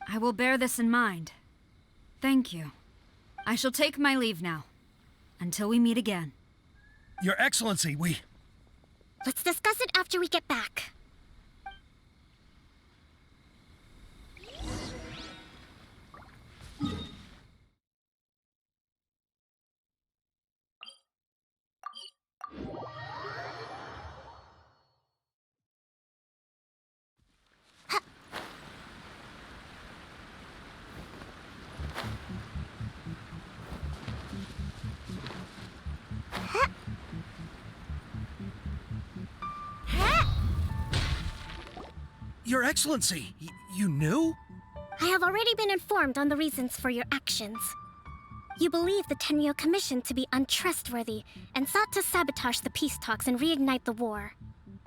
I will bear this in mind. Thank you. I shall take my leave now. Until we meet again. Your Excellency, Let's discuss it after we get back. Your Excellency, you knew? I have already been informed on the reasons for your actions. You believe the Tenryou Commission to be untrustworthy and sought to sabotage the peace talks and reignite the war.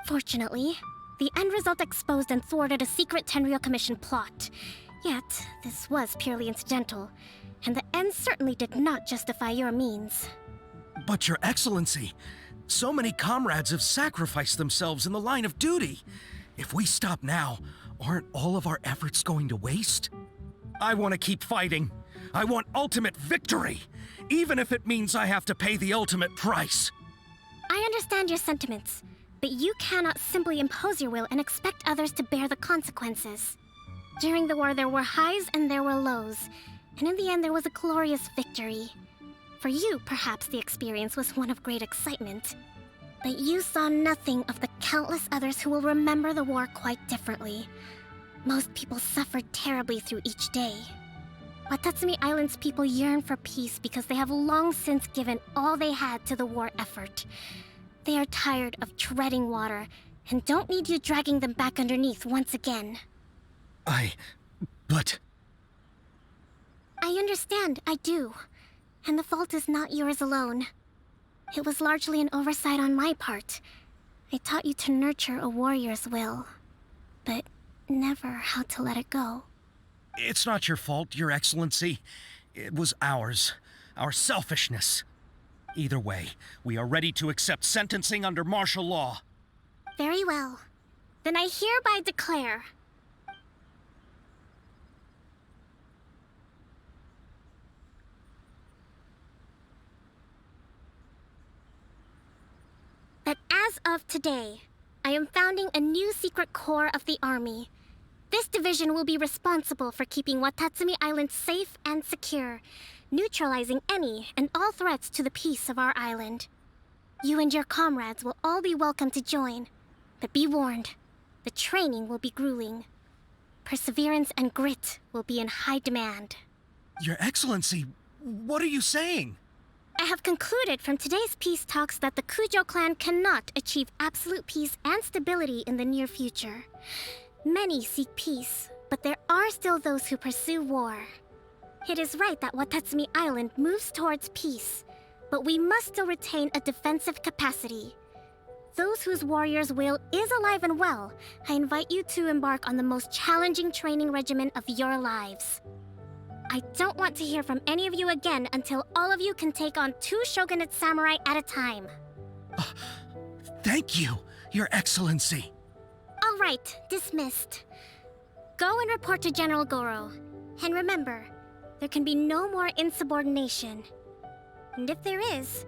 Fortunately, the end result exposed and thwarted a secret Tenryou Commission plot. Yet, this was purely incidental, and the end certainly did not justify your means. But Your Excellency, so many comrades have sacrificed themselves in the line of duty. If we stop now, aren't all of our efforts going to waste? I want to keep fighting. I want ultimate victory, even if it means I have to pay the ultimate price. I understand your sentiments, but you cannot simply impose your will and expect others to bear the consequences. During the war, there were highs and there were lows, and in the end there was a glorious victory. For you, perhaps the experience was one of great excitement. But you saw nothing of the countless others who will remember the war quite differently. Most people suffered terribly through each day. Watatsumi Island's people yearn for peace because they have long since given all they had to the war effort. They are tired of treading water and don't need you dragging them back underneath once again. But... I understand, I do. And the fault is not yours alone. It was largely an oversight on my part. I taught you to nurture a warrior's will, but never how to let it go. It's not your fault, Your Excellency. It was ours. Our selfishness. Either way, we are ready to accept sentencing under martial law. Very well. Then I hereby declare... that as of today, I am founding a new secret corps of the army. This division will be responsible for keeping Watatsumi Island safe and secure, neutralizing any and all threats to the peace of our island. You and your comrades will all be welcome to join, but be warned, the training will be grueling. Perseverance and grit will be in high demand. Your Excellency, what are you saying? I have concluded from today's peace talks that the Kujo clan cannot achieve absolute peace and stability in the near future. Many seek peace, but there are still those who pursue war. It is right that Watatsumi Island moves towards peace, but we must still retain a defensive capacity. Those whose warrior's will is alive and well, I invite you to embark on the most challenging training regimen of your lives. I don't want to hear from any of you again until all of you can take on 2 shogunate samurai at a time. Thank you, Your Excellency. All right, dismissed. Go and report to General Goro. And remember, there can be no more insubordination. And if there is,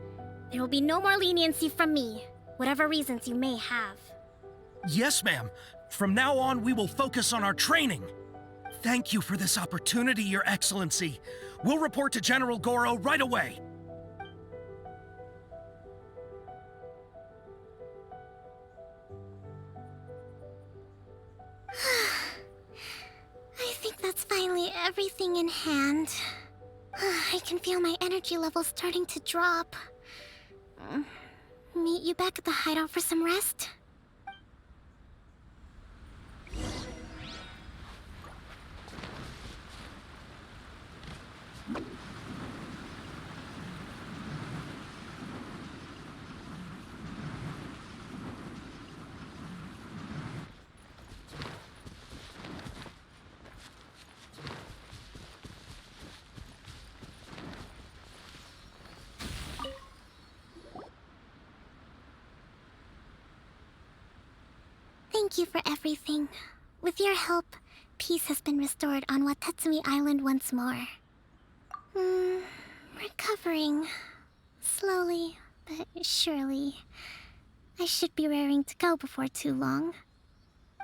there will be no more leniency from me, whatever reasons you may have. Yes, ma'am. From now on, we will focus on our training. Thank you for this opportunity, Your Excellency. We'll report to General Goro right away. I think that's finally everything in hand. I can feel my energy levels starting to drop. Meet you back at the hideout for some rest? Thank you for everything. With your help, peace has been restored on Watatsumi Island once more. Recovering. Slowly, but surely. I should be raring to go before too long.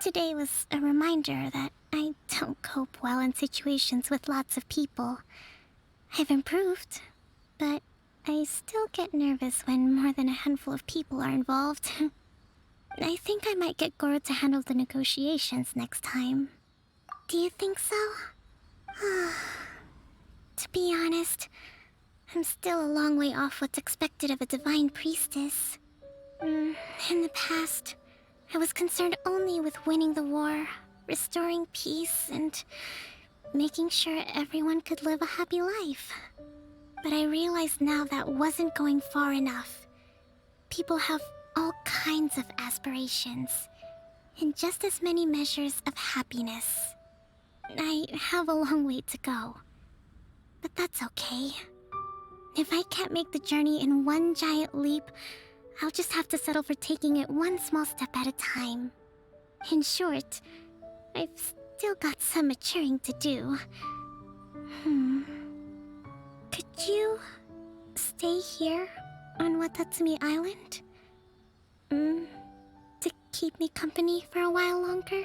Today was a reminder that I don't cope well in situations with lots of people. I've improved, but I still get nervous when more than a handful of people are involved. I think I might get Goro to handle the negotiations next time. Do you think so? To be honest, I'm still a long way off what's expected of a divine priestess. In the past, I was concerned only with winning the war, restoring peace, and making sure everyone could live a happy life. But I realize now that wasn't going far enough. People have all kinds of aspirations, and just as many measures of happiness. I have a long way to go, but that's okay. If I can't make the journey in one giant leap, I'll just have to settle for taking it one small step at a time. In short, I've still got some maturing to do. Could you stay here on Watatsumi Island? To keep me company for a while longer?